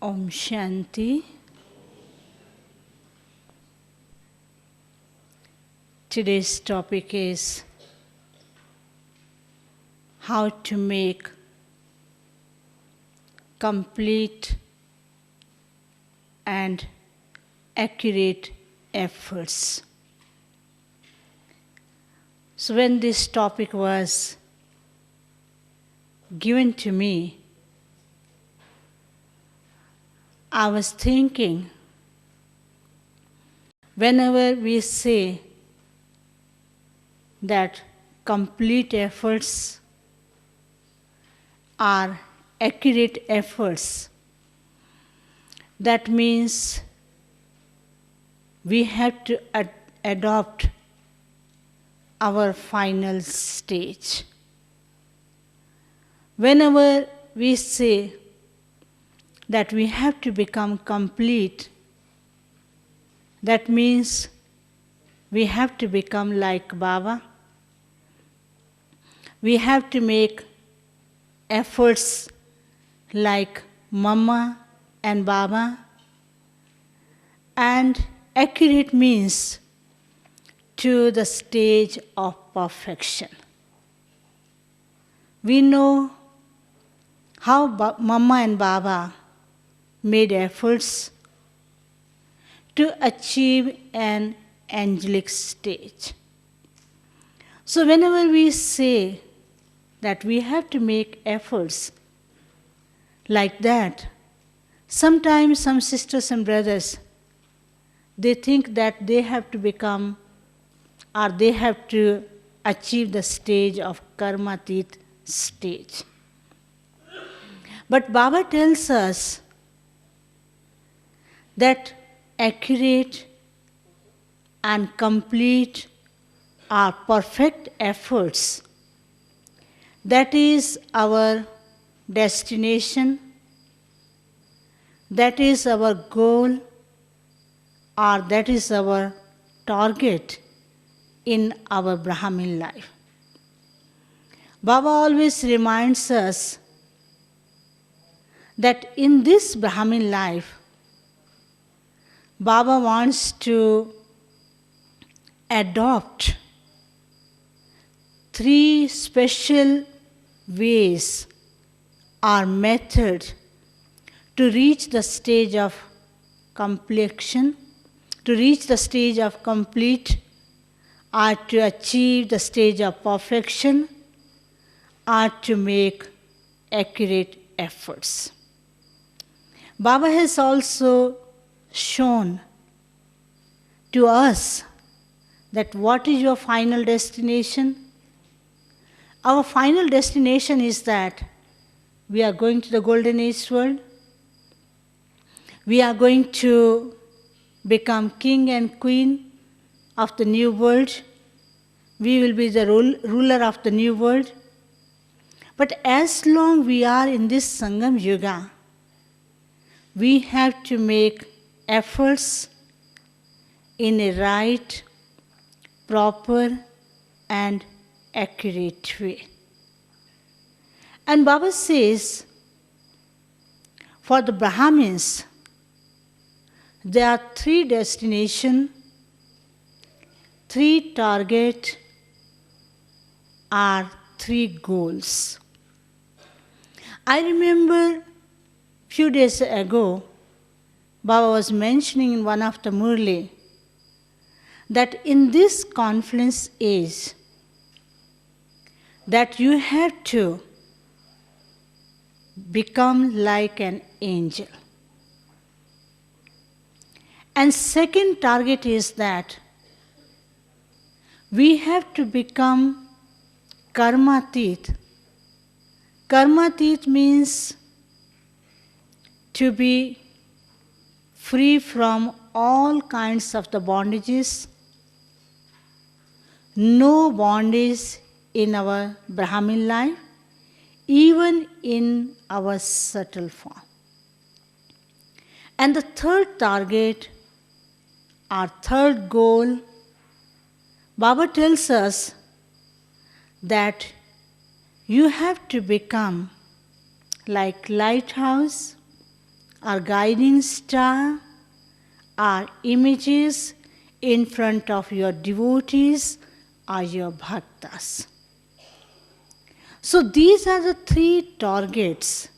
Om Shanti. Today's topic is how to make complete and accurate efforts. So when this topic was given to me, I was thinking, whenever we say that complete efforts are accurate efforts, that means we have to adopt our final stage. Whenever we say that we have to become complete, that means we have to become like Baba. We have to make efforts like Mama and Baba. And accurate means to the stage of perfection. We know how Mama and Baba made efforts to achieve an angelic stage. So whenever we say that we have to make efforts like that, sometimes some sisters and brothers, they think that they have to become or they have to achieve the stage of karmatit stage. But Baba tells us that accurate and complete or perfect efforts, that is our destination, that is our goal, or that is our target in our Brahmin life. Baba always reminds us that in this Brahmin life, Baba wants to adopt 3 special ways or methods to reach the stage of completion, to reach the stage of complete, or to achieve the stage of perfection, or to make accurate efforts. Baba has also shown to us that what is your final destination? Our final destination is that we are going to the Golden Age world. We are going to become king and queen of the new world. We will be the ruler of the new world. But as long we are in this Sangam Yuga, we have to make efforts in a right, proper, and accurate way. And Baba says, for the Brahmins, there are 3 destinations, 3 targets, or 3 goals. I remember few days ago, Baba was mentioning in one of the Murli that in this confluence age, that you have to become like an angel. And second target is that we have to become karmatit. Karmatit means to be free from all kinds of the bondages, no bondage in our Brahmin life, even in our subtle form. And the third target, our third goal, Baba tells us that you have to become like lighthouse our guiding star, our images in front of your devotees or your bhaktas. So these are the three targets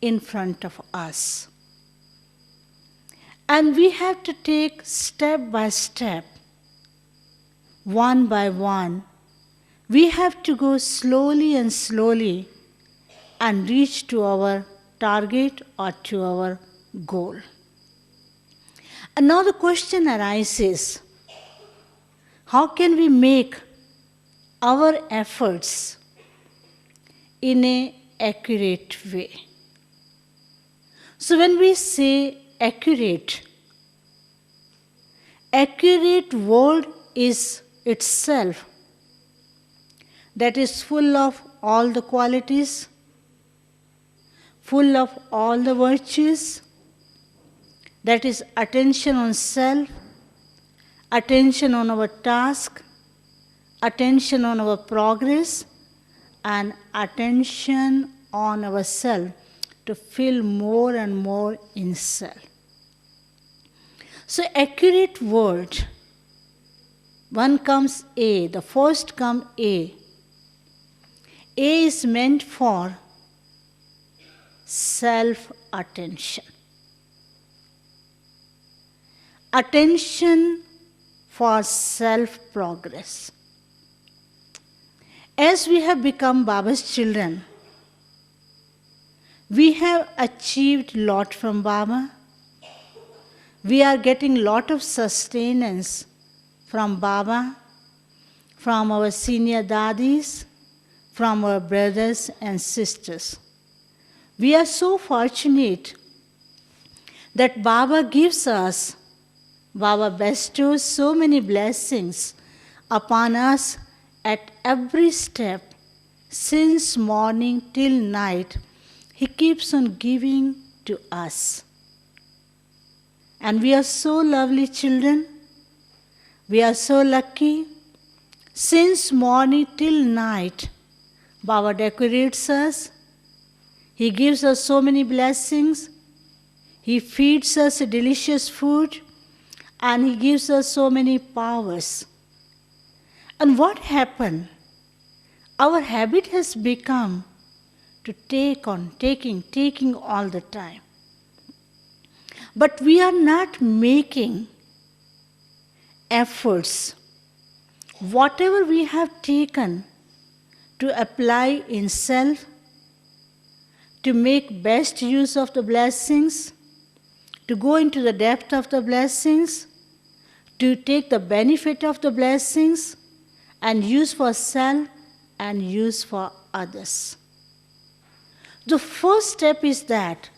in front of us. And we have to take step by step, one by one. We have to go slowly and slowly and reach to our target or to our goal. And now the question arises, how can we make our efforts in an accurate way? So when we say accurate word is itself that is full of all the qualities, full of all the virtues, that is attention on self, attention on our task, attention on our progress, and attention on ourself to feel more and more in self. So accurate word, one comes A, the first comes A. A is meant for self-attention. Attention for self-progress. As we have become Baba's children, we have achieved a lot from Baba. We are getting a lot of sustenance from Baba, from our senior dadis, from our brothers and sisters. We are so fortunate that Baba bestows so many blessings upon us at every step. Since morning till night, He keeps on giving to us. And we are so lovely children. We are so lucky. Since morning till night, Baba decorates us. He gives us so many blessings. He feeds us delicious food. And He gives us so many powers. And what happened? Our habit has become to taking all the time. But we are not making efforts. Whatever we have taken to apply in self, to make best use of the blessings, to go into the depth of the blessings, to take the benefit of the blessings and use for self and use for others. The first step is that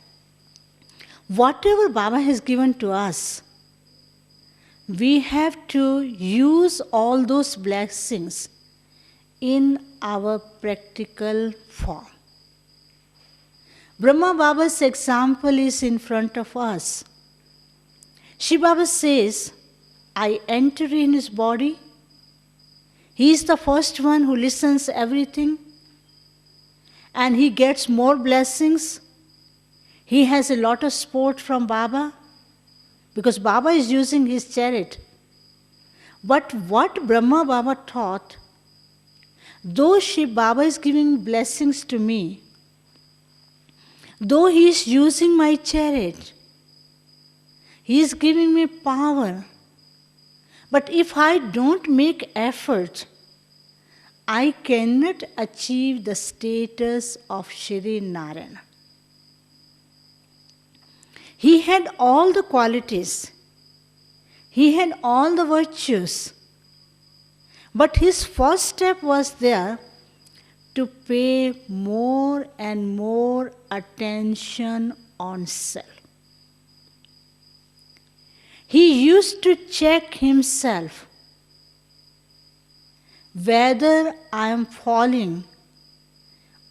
whatever Baba has given to us, we have to use all those blessings in our practical form. Brahma Baba's example is in front of us. Shiva Baba says, I enter in his body. He is the first one who listens everything. And he gets more blessings. He has a lot of support from Baba because Baba is using his chariot. But what Brahma Baba taught, though Shiva Baba is giving blessings to me, though he is using my chariot, he is giving me power. But if I don't make effort, I cannot achieve the status of Shri Narayana. He had all the qualities. He had all the virtues. But his first step was there to pay more and more attention on self. He used to check himself whether I am following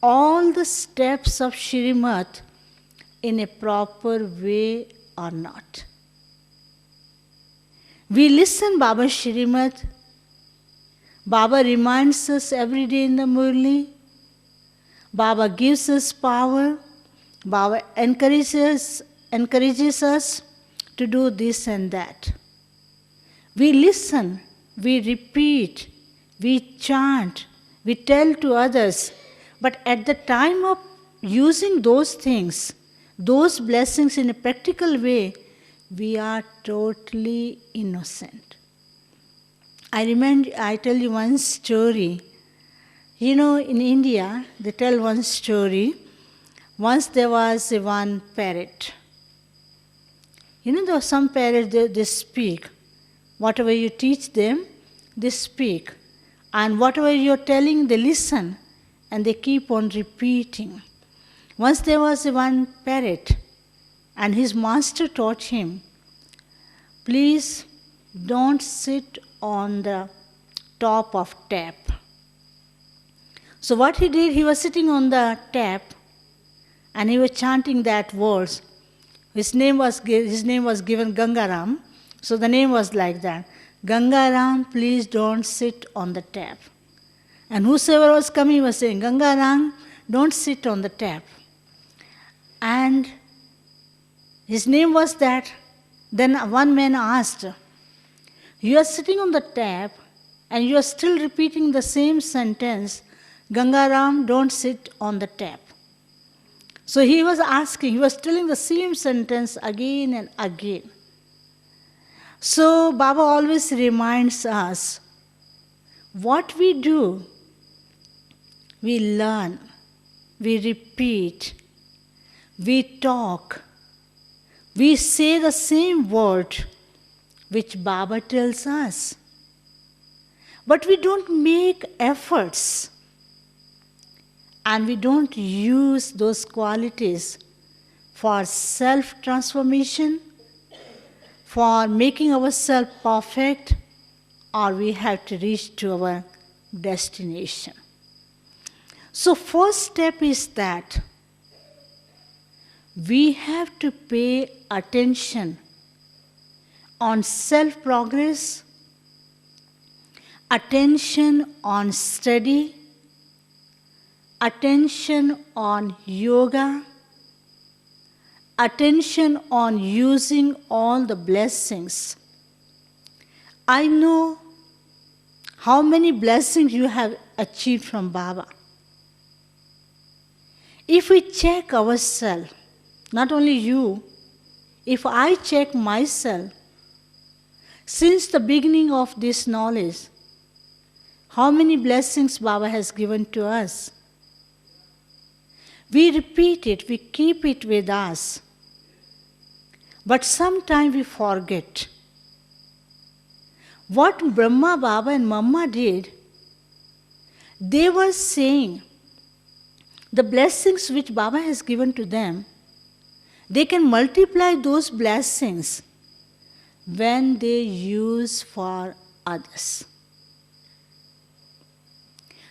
all the steps of Shrimad in a proper way or not. We listen Baba Shrimad. Baba reminds us every day in the Murli. Baba gives us power. Baba encourages us to do this and that. We listen, we repeat, we chant, we tell to others, but at the time of using those things, those blessings in a practical way, we are totally innocent. I tell you one story. You know, in India, they tell one story. Once there was one parrot. You know, there are some parrots, they speak. Whatever you teach them, they speak. And whatever you're telling, they listen. And they keep on repeating. Once there was one parrot, and his master taught him, please don't sit on the top of tap. So what he did, he was sitting on the tap, and he was chanting that verse. His name was given Gangaram, so the name was like that. Gangaram, please don't sit on the tap. And whosoever was coming was saying, Gangaram, don't sit on the tap. And his name was that. Then one man asked, you are sitting on the tap and you are still repeating the same sentence, Gangaram, don't sit on the tap. So he was telling the same sentence again and again. So Baba always reminds us, what we do, we learn, we repeat, we talk, we say the same word which Baba tells us. But we don't make efforts and we don't use those qualities for self-transformation, for making ourselves perfect, or we have to reach to our destination. So first step is that we have to pay attention on self-progress, attention on study, attention on yoga, attention on using all the blessings. I know how many blessings you have achieved from Baba. If we check ourselves, not only you, if I check myself, since the beginning of this knowledge, how many blessings Baba has given to us? We repeat it, we keep it with us. But sometimes we forget. What Brahma, Baba and Mama did, they were saying the blessings which Baba has given to them, they can multiply those blessings when they use for others.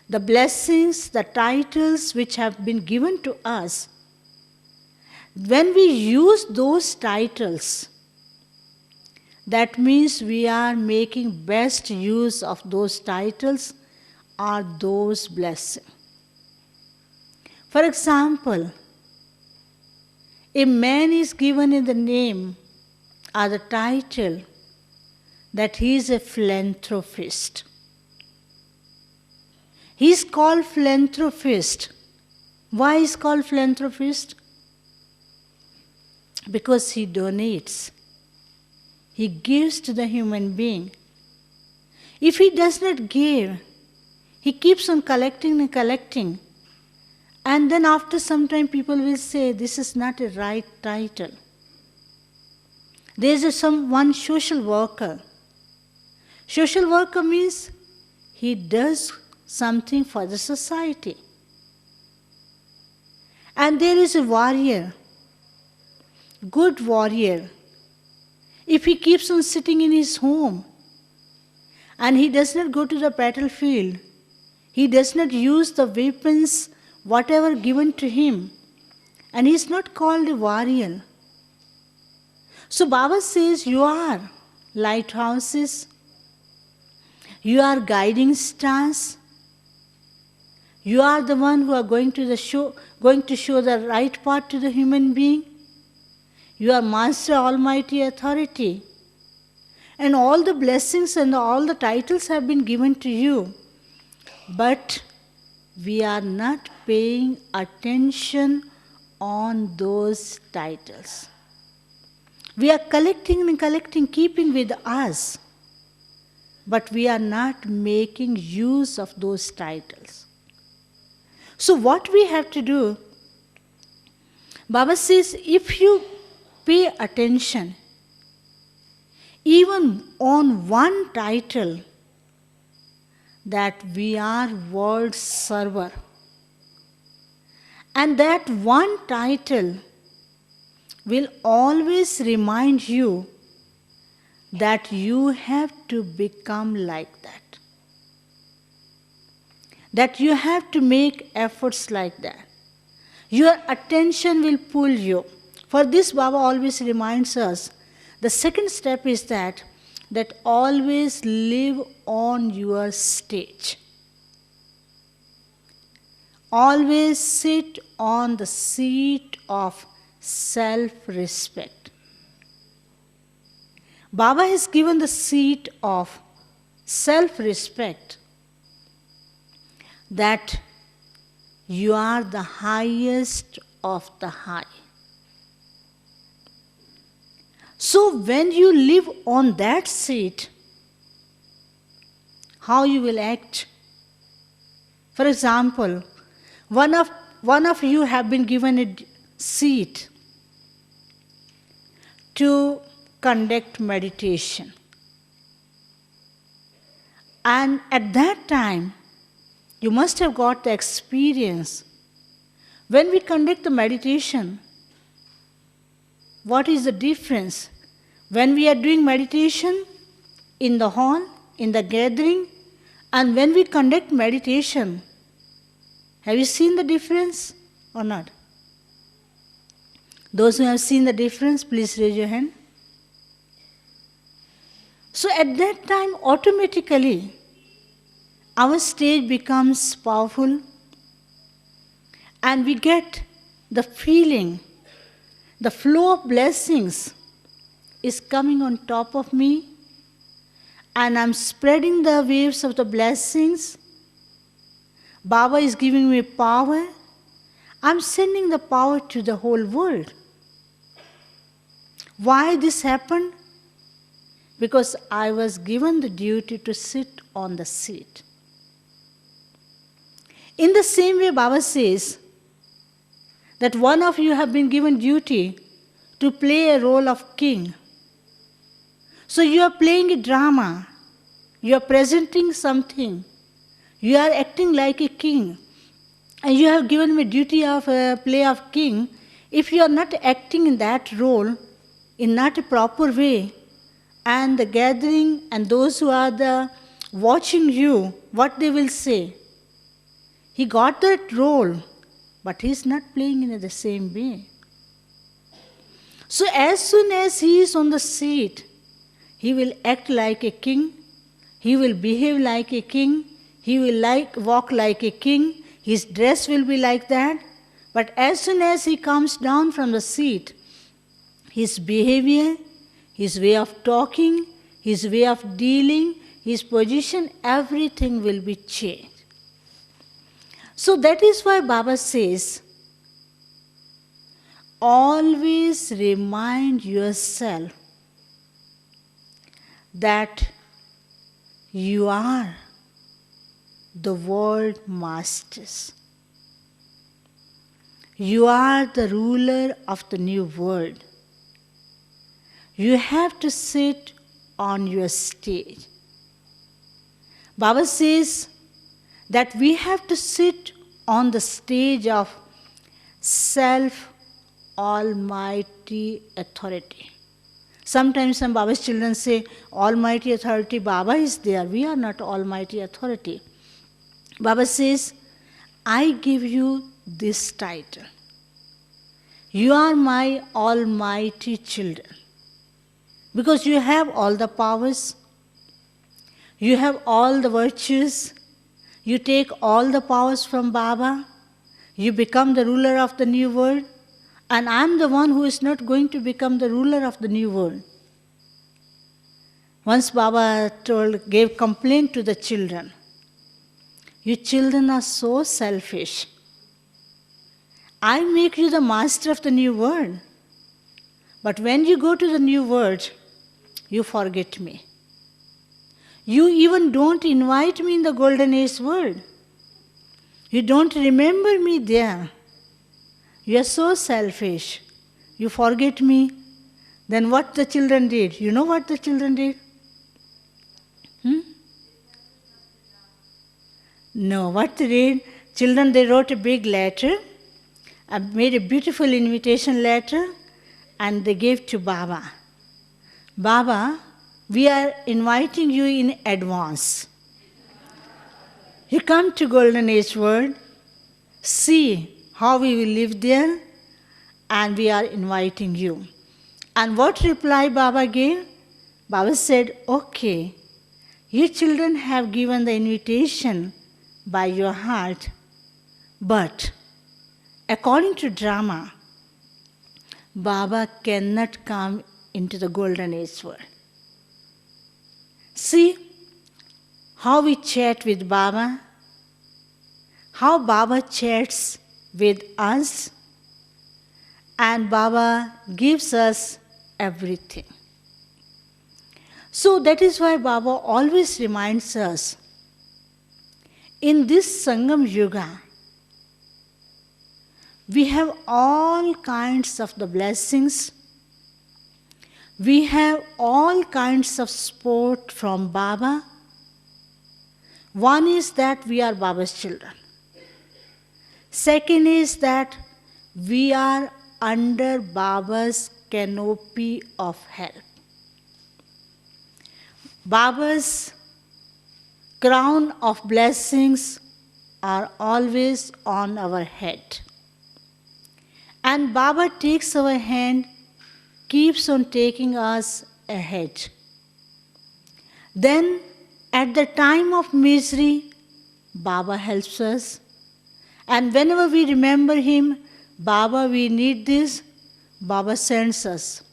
The blessings, the titles which have been given to us, when we use those titles, that means we are making best use of those titles or those blessings. For example, a man is given in the name or the title that he is a philanthropist. He is called philanthropist. Why is he called philanthropist? Because he donates. He gives to the human being. If he does not give, he keeps on collecting and collecting. And then after some time people will say, this is not a right title. There is one social worker. Social worker means he does something for the society. And there is a warrior, good warrior. If he keeps on sitting in his home and he does not go to the battlefield, he does not use the weapons, whatever given to him, and he is not called a warrior. So Baba says, you are lighthouses, you are guiding stars, You are the one who are going to show the right path to the human being. You are Master Almighty Authority. And all the blessings and all the titles have been given to you. But we are not paying attention on those titles. We are collecting, keeping with us. But we are not making use of those titles. So what we have to do, Baba says, if you pay attention, even on one title, that we are world server, and that one title will always remind you that you have to become like that. That you have to make efforts like that. Your attention will pull you. For this, Baba always reminds us, the second step is that always live on your stage. Always sit on the seat of self-respect. Baba has given the seat of self-respect, that you are the highest of the high. So when you live on that seat, how you will act? For example, one of you have been given a seat to conduct meditation. And at that time, you must have got the experience. When we conduct the meditation, what is the difference? When we are doing meditation in the hall, in the gathering, and when we conduct meditation, have you seen the difference or not? Those who have seen the difference, please raise your hand. So at that time, automatically, our stage becomes powerful, and we get the feeling, the flow of blessings is coming on top of me, and I'm spreading the waves of the blessings. Baba is giving me power. I'm sending the power to the whole world. Why this happened? Because I was given the duty to sit on the seat. In the same way, Baba says that one of you have been given duty to play a role of king. So you are playing a drama. You are presenting something. You are acting like a king. And you have given me duty of a play of king. If you are not acting in that role, in not a proper way, and the gathering and those who are watching you, what they will say? He got that role, but he is not playing in the same way. So as soon as he is on the seat, he will act like a king, he will behave like a king, he will walk like a king, his dress will be like that. But as soon as he comes down from the seat, his behavior, his way of talking, his way of dealing, his position, everything will be changed. So that is why Baba says, always remind yourself that you are the world masters. You are the ruler of the new world. You have to sit on your stage. Baba says that we have to sit on the stage of self-almighty authority. Sometimes some Baba's children say, Almighty authority, Baba is there. We are not almighty authority. Baba says, I give you this title. You are my almighty children. Because you have all the powers, you have all the virtues, You take all the powers from Baba, you become the ruler of the new world, and I'm the one who is not going to become the ruler of the new world. Once Baba gave complaint to the children. You children are so selfish. I make you the master of the new world. But when you go to the new world, you forget me. You even don't invite me in the golden age world. You don't remember me there. You are so selfish. You forget me. Then what the children did? You know what the children did? No, what they did? Children, they wrote a big letter, made a beautiful invitation letter, and they gave to Baba. Baba, we are inviting you in advance. You come to Golden Age world, see how we will live there, and we are inviting you. And what reply Baba gave? Baba said, okay, you children have given the invitation by your heart, but according to drama, Baba cannot come into the Golden Age world. See how we chat with Baba, how Baba chats with us, and Baba gives us everything. So that is why Baba always reminds us, in this Sangam Yuga, we have all kinds of the blessings. We have all kinds of support from Baba. One is that we are Baba's children. Second is that we are under Baba's canopy of help. Baba's crown of blessings are always on our head. And Baba takes our hand, keeps on taking us ahead. Then, at the time of misery, Baba helps us. And whenever we remember him, Baba, we need this, Baba sends us.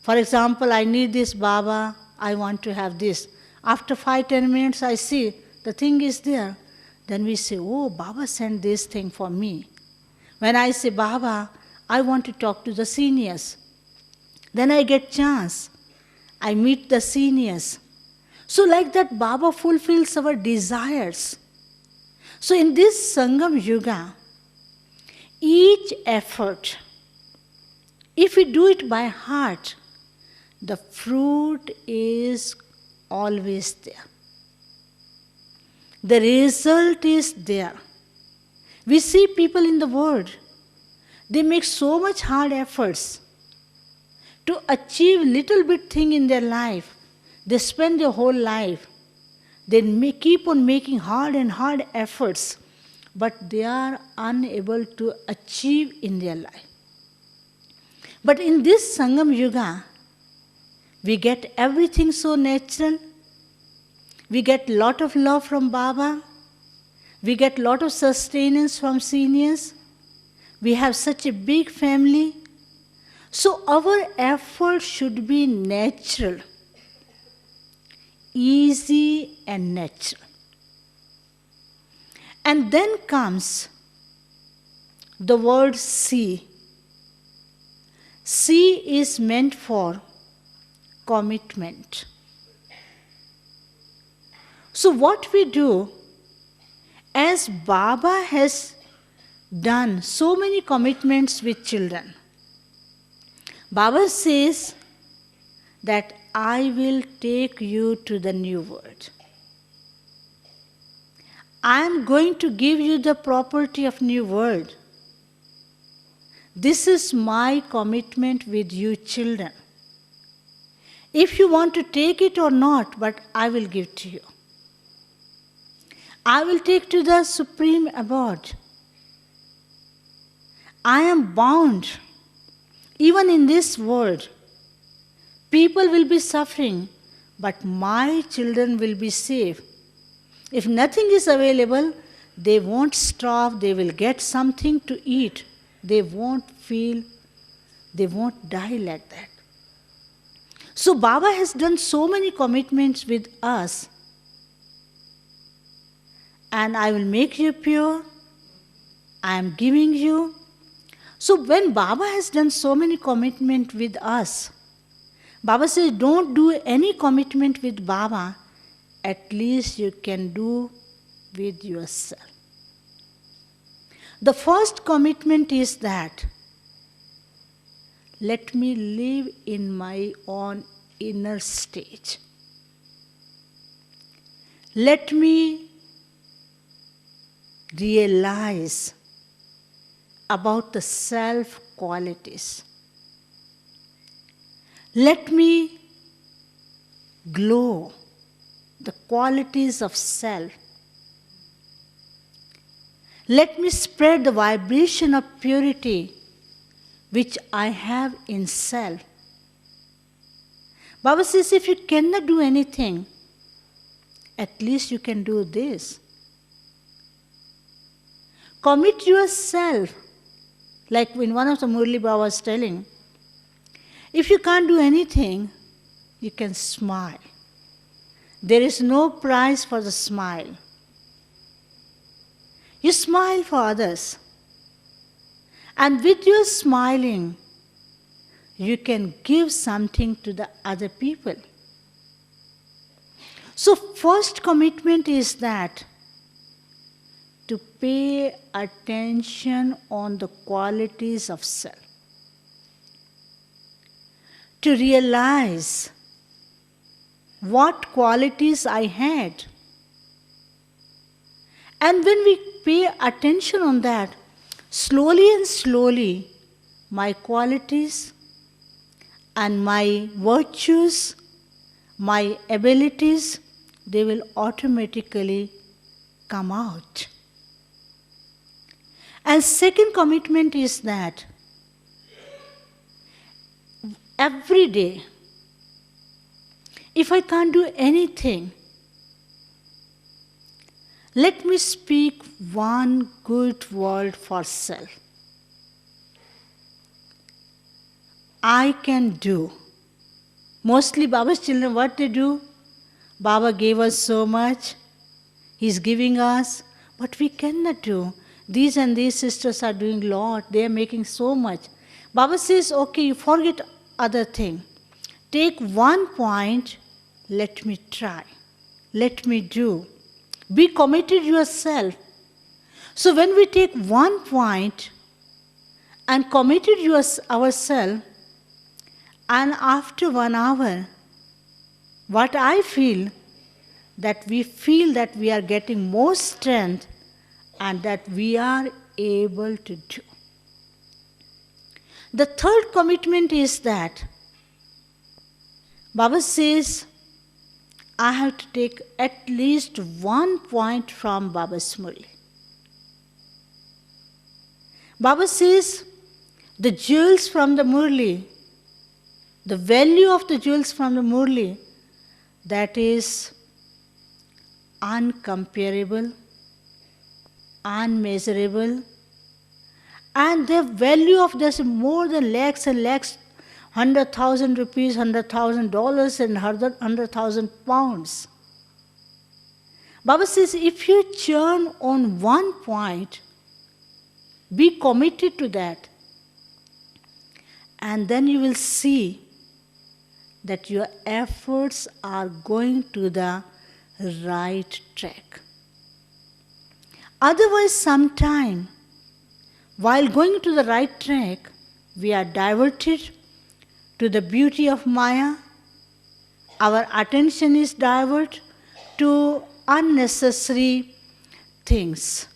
For example, I need this, Baba, I want to have this. After 5-10 minutes, I see the thing is there. Then we say, oh, Baba sent this thing for me. When I say, Baba, I want to talk to the seniors. Then I get chance. I meet the seniors. So like that, Baba fulfills our desires. So in this Sangam Yuga, each effort, if we do it by heart, the fruit is always there. The result is there. We see people in the world, they make so much hard efforts to achieve little bit thing in their life. They spend their whole life. They keep on making hard and hard efforts, but they are unable to achieve in their life. But in this Sangam Yuga, we get everything so natural. We get lot of love from Baba. We get lot of sustenance from seniors. We have such a big family. So our effort should be natural, easy and natural. And then comes the word see. See is meant for commitment. So what we do, as Baba has done so many commitments with children, Baba says that I will take you to the new world. I am going to give you the property of new world. This is my commitment with you children. If you want to take it or not, but I will give to you. I will take to the supreme abode. I am bound. Even in this world, people will be suffering, but my children will be safe. If nothing is available, they won't starve, they will get something to eat. They won't die like that. So Baba has done so many commitments with us. And I will make you pure. I am giving you. So when Baba has done so many commitments with us, Baba says, don't do any commitment with Baba, at least you can do with yourself. The first commitment is that, let me live in my own inner stage. Let me realize about the self qualities. Let me glow the qualities of self. Let me spread the vibration of purity which I have in self. Baba says, if you cannot do anything, at least you can do this. Commit yourself, like in one of the Murli Baba was telling, if you can't do anything, you can smile. There is no price for the smile. You smile for others. And with your smiling, you can give something to the other people. So first commitment is that to pay attention on the qualities of self. To realize what qualities I had. And when we pay attention on that, slowly and slowly, my qualities and my virtues, my abilities, they will automatically come out. And second commitment is that every day, if I can't do anything, let me speak one good word for self. I can do. Mostly Baba's children, what they do? Baba gave us so much. He's giving us, but we cannot do. These and these sisters are doing a lot. They are making so much. Baba says, okay, you forget other thing. Take one point, let me try. Let me do. Be committed yourself. So when we take one point and committed ourselves, and after 1 hour, what I feel, that we are getting more strength and that we are able to do. The third commitment is that Baba says, I have to take at least 1 point from Baba's Murli. Baba says, the jewels from the Murli, the value of the jewels from the Murli, that is uncomparable, unmeasurable, and the value of this more than lakhs and lakhs, 100,000 rupees, $100,000 and 100,000 pounds. Baba says, if you churn on 1 point, be committed to that, and then you will see that your efforts are going to the right track. Otherwise, sometime, while going to the right track, we are diverted to the beauty of Maya. Our attention is diverted to unnecessary things.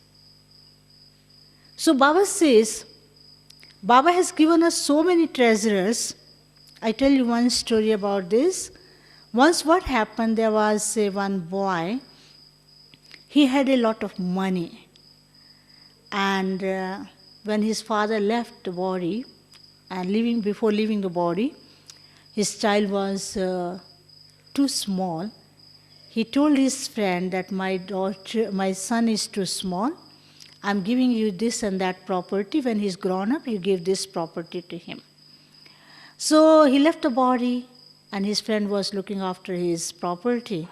So Baba says, Baba has given us so many treasures. I tell you one story about this. Once what happened, there was one boy. He had a lot of money. And when his father left the body, and before leaving the body, his child was too small. he told his friend that my son is too small. I'm giving you this and that property. When he's grown up, you give this property to him. So he left the body, and his friend was looking after his property.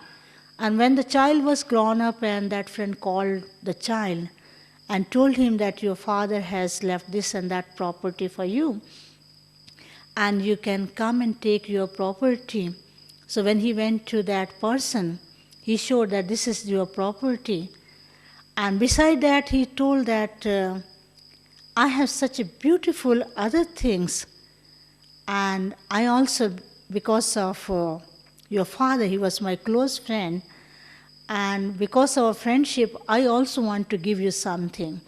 And when the child was grown up, and that friend called the child and told him that your father has left this and that property for you, and you can come and take your property. So when he went to that person, he showed that this is your property. And beside that, he told that I have such a beautiful other things. And I also, because of your father, he was my close friend, and because of our friendship, I also want to give you something.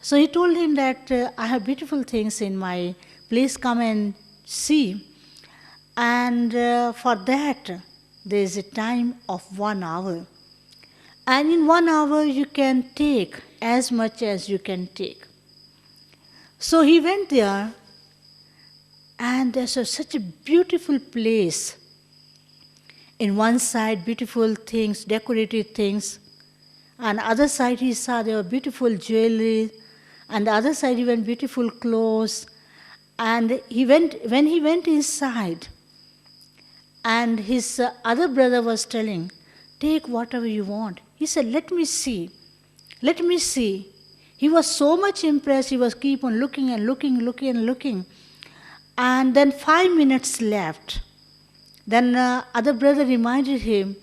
So he told him that I have beautiful things in my place, come and see. And for that, there is a time of 1 hour. And in 1 hour, you can take as much as you can take. So he went there, and there's such a beautiful place. In one side, beautiful things, decorated things. And other side, he saw there were beautiful jewelry. And the other side, even beautiful clothes. And when he went inside, and his other brother was telling, take whatever you want. He said, let me see. Let me see. He was so much impressed, he was keep on looking and looking. And then 5 minutes left. Then other brother reminded him,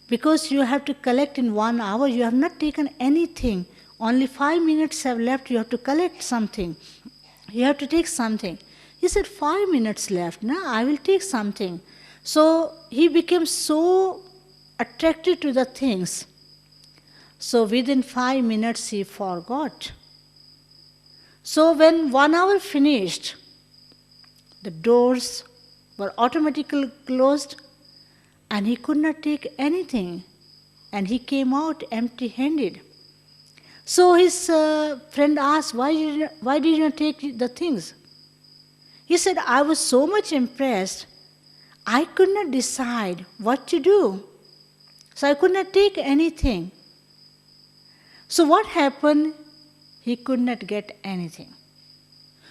because you have to collect in 1 hour, you have not taken anything. Only 5 minutes have left, you have to collect something. You have to take something. He said, 5 minutes left, no, I will take something. So he became so attracted to the things. So within 5 minutes he forgot. So when 1 hour finished, the doors were automatically closed, and he could not take anything, and he came out empty-handed. So his friend asked, why did you not take the things? He said, I was so much impressed, I could not decide what to do. So I could not take anything. So what happened? He could not get anything.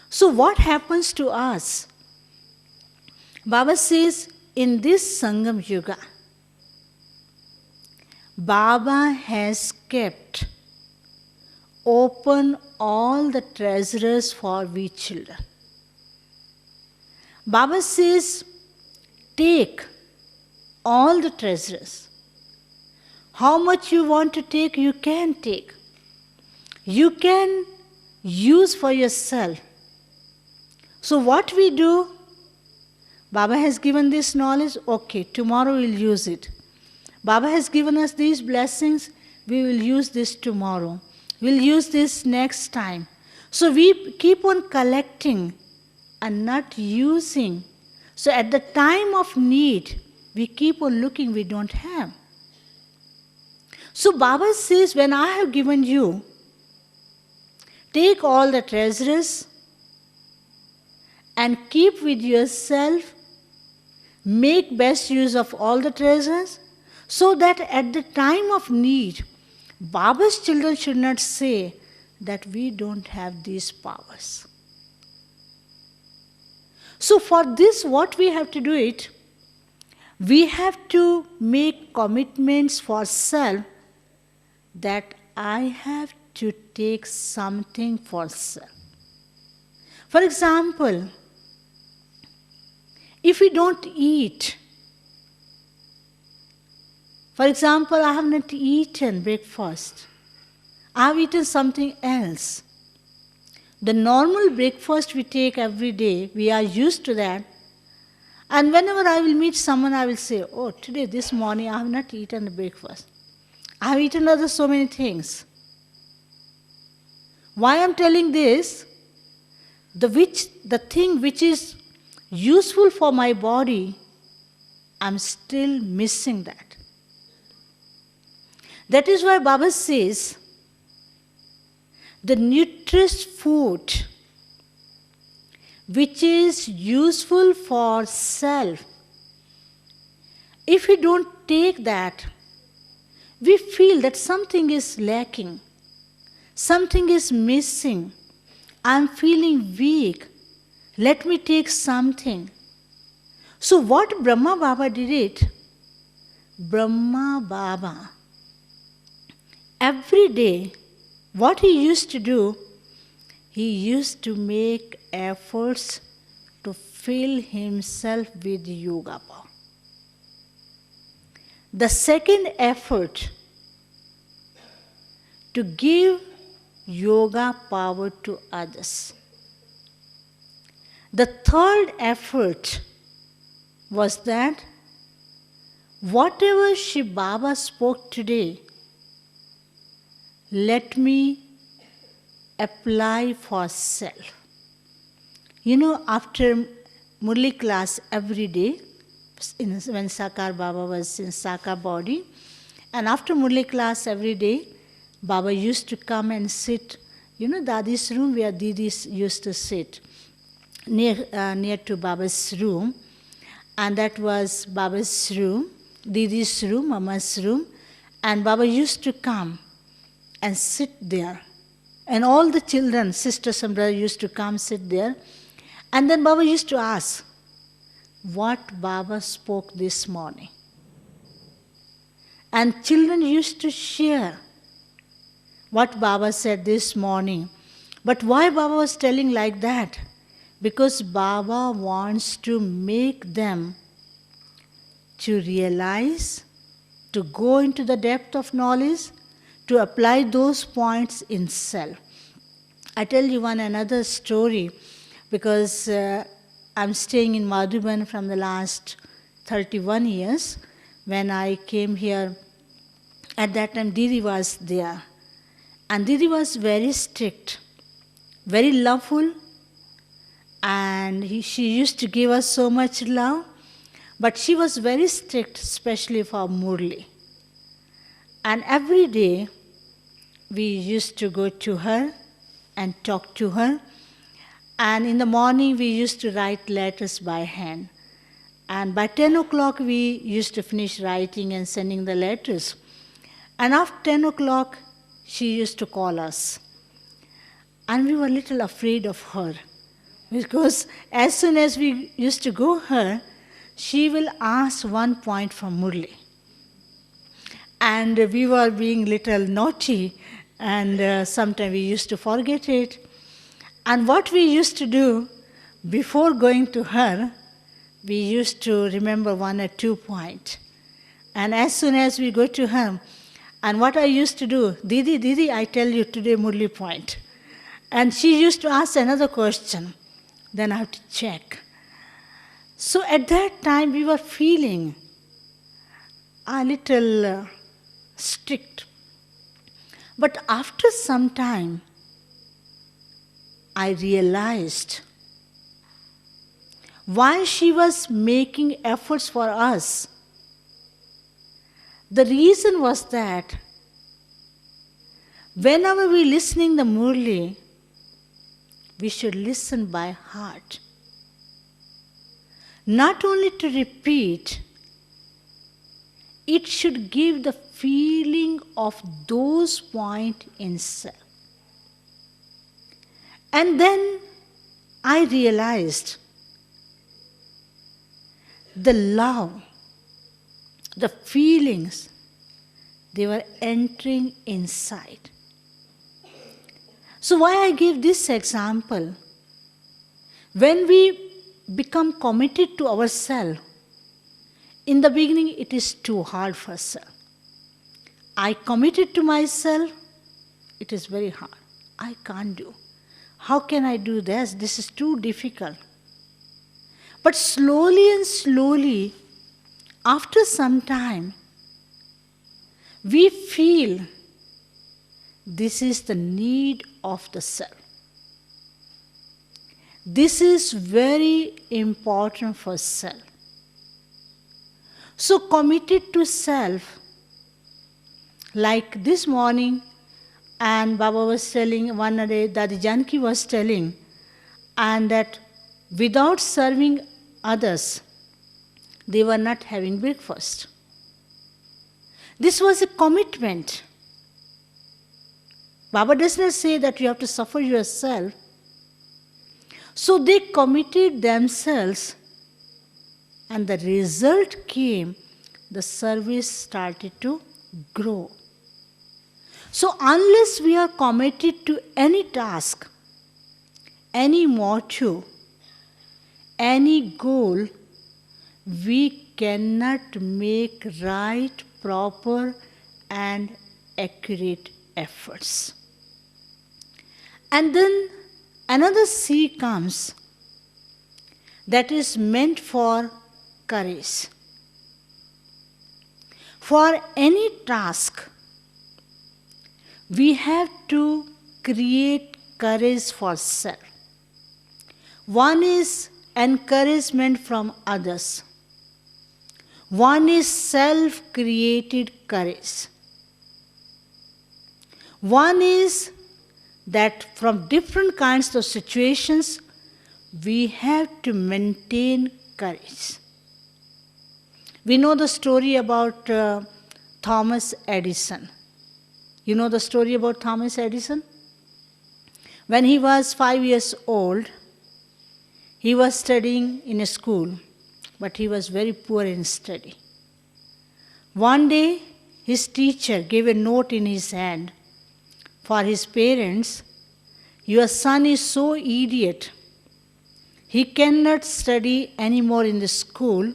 So what happens to us? Baba says, in this Sangam Yuga, Baba has kept open all the treasures for we children. Baba says, take all the treasures. How much you want to take, you can take. You can use for yourself. So what we do, Baba has given this knowledge, okay, tomorrow we'll use it. Baba has given us these blessings, we will use this tomorrow. We'll use this next time. So we keep on collecting and not using. So at the time of need, we keep on looking, we don't have. So Baba says, when I have given you, take all the treasures and keep with yourself, make best use of all the treasures, so that at the time of need, Baba's children should not say that we don't have these powers. So for this, what we have to do it, we have to make commitments for self that I have to take something for self. For example, if we don't eat, for example, I have not eaten breakfast, I have eaten something else. The normal breakfast we take every day, we are used to that. And whenever I will meet someone, I will say, oh, today, this morning, I have not eaten the breakfast. I have eaten other so many things. Why I am telling this? The thing which is useful for my body, I am still missing that. That is why Baba says, the nutritious food which is useful for self, if we don't take that, we feel that something is lacking, something is missing. I'm feeling weak. Let me take something. So what Brahma Baba did it? Brahma Baba, every day, what he used to do, he used to make efforts to fill himself with yoga power. The second effort, to give yoga power to others. The third effort was that whatever Shiv Baba spoke today, let me apply for self. After Murli class every day, when Sakar Baba was in Sakar body, and after Murli class every day, Baba used to come and sit, Dadi's room where Didis used to sit, near to Baba's room. And that was Baba's room, Didi's room, Mama's room. And Baba used to come and sit there. And all the children, sisters and brothers used to come sit there. And then Baba used to ask, what Baba spoke this morning? And children used to share what Baba said this morning. But why Baba was telling like that? Because Baba wants to make them to realize, to go into the depth of knowledge, to apply those points in self. I tell you one another story, because I'm staying in Madhuban from the last 31 years. When I came here, at that time Didi was there. And Didi was very strict, very loveful, and she used to give us so much love, but she was very strict, especially for Murli. And every day we used to go to her and talk to her. And in the morning we used to write letters by hand. And by 10 o'clock we used to finish writing and sending the letters. And after 10 o'clock she used to call us. And we were a little afraid of her, because as soon as we used to go her, she will ask one point from Murli. And we were being little naughty, and sometimes we used to forget it. And what we used to do, before going to her, we used to remember 1 or 2 points. And as soon as we go to her, and what I used to do, Didi, I tell you today Murli point. And she used to ask another question. Then I have to check. So at that time we were feeling a little strict. But after some time, I realized why she was making efforts for us. The reason was that whenever we listening the Murli, we should listen by heart. Not only to repeat, it should give the feeling of those points in self. And then I realized the love, the feelings, they were entering inside. So why I give this example? When we become committed to ourselves, in the beginning it is too hard for self. I committed to myself, it is very hard. I can't do. How can I do this? This is too difficult. But slowly and slowly, after some time, we feel this is the need of the self. This is very important for self. So committed to self, like this morning, and Baba was telling, one day Dadi Janki was telling, and that without serving others, they were not having breakfast. This was a commitment. Baba does not say that you have to suffer yourself. So they committed themselves, and the result came, the service started to grow. So unless we are committed to any task, any motto, any goal, we cannot make right, proper, and accurate efforts. And then another C comes that is meant for courage. For any task, we have to create courage for self. One is encouragement from others. One is self-created courage. One is that from different kinds of situations, we have to maintain courage. We know the story about Thomas Edison. You know the story about Thomas Edison? When he was 5 years old, he was studying in a school, but he was very poor in study. One day, his teacher gave a note in his hand for his parents. Your son is so idiot. He cannot study anymore in the school.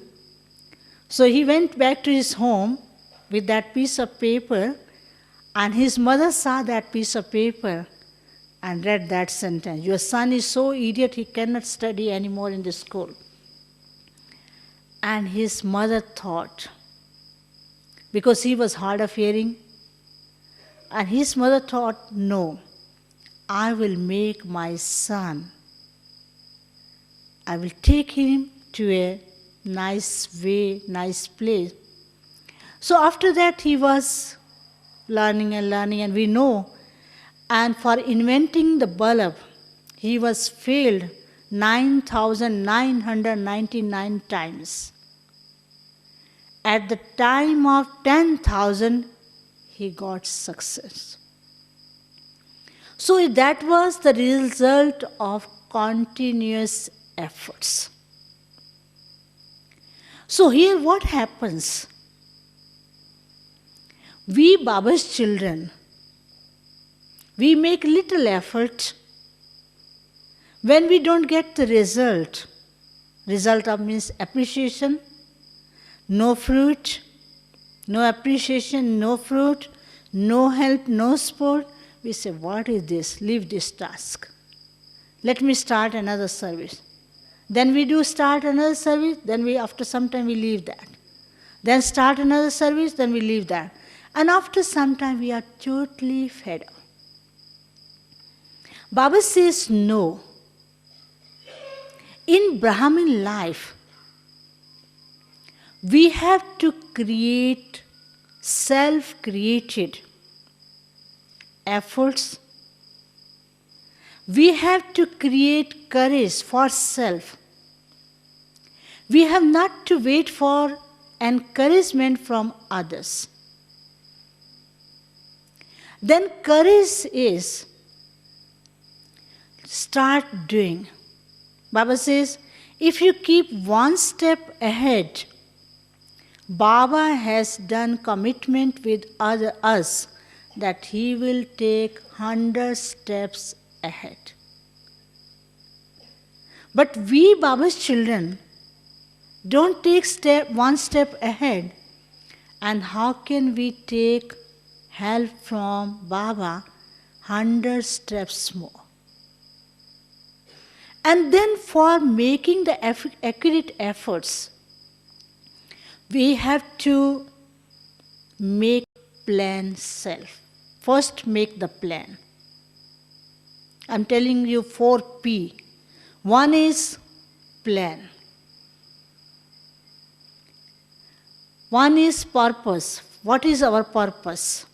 So he went back to his home with that piece of paper, and his mother saw that piece of paper and read that sentence. Your son is so idiot, he cannot study anymore in the school. And his mother thought, because he was hard of hearing, and his mother thought, no, I will make my son, I will take him to a nice place. So after that he was learning, and we know, and for inventing the bulb, he was failed 9,999 times. At the time of 10,000, he got success. So that was the result of continuous efforts. So here what happens? We Baba's children, we make little effort. When we don't get the result of means appreciation, no fruit, no appreciation, no fruit, no help, no support, we say, what is this? Leave this task. Let me start another service. Then we do start another service, then after some time we leave that. Then start another service, then we leave that. And after some time we are totally fed up. Baba says no. In Brahmin life, we have to create self-created efforts. We have to create courage for self. We have not to wait for encouragement from others. Then courage is start doing. Baba says, if you keep one step ahead, Baba has done commitment with us that he will take 100 steps ahead. But we Baba's children don't take one step ahead. And how can we take help from Baba 100 steps more? And then for making the accurate efforts, we have to make plan self. First make the plan. I'm telling you 4P. One is plan. One is purpose. What is our purpose?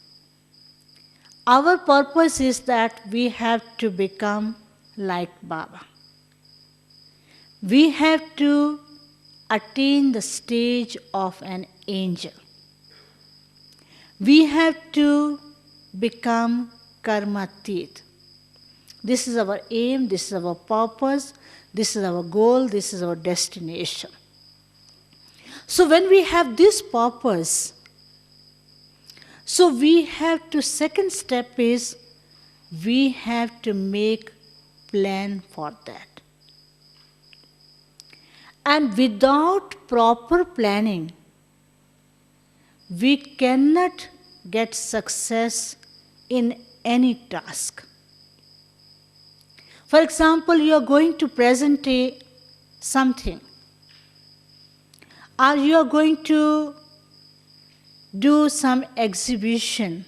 Our purpose is that we have to become like Baba. We have to attain the stage of an angel. We have to become karmatit. This is our aim, this is our purpose, this is our goal, this is our destination. So when we have this purpose, so we have to, second step is, we have to make plan for that. And without proper planning, we cannot get success in any task. For example, you are going to present something, or you are going to do some exhibition.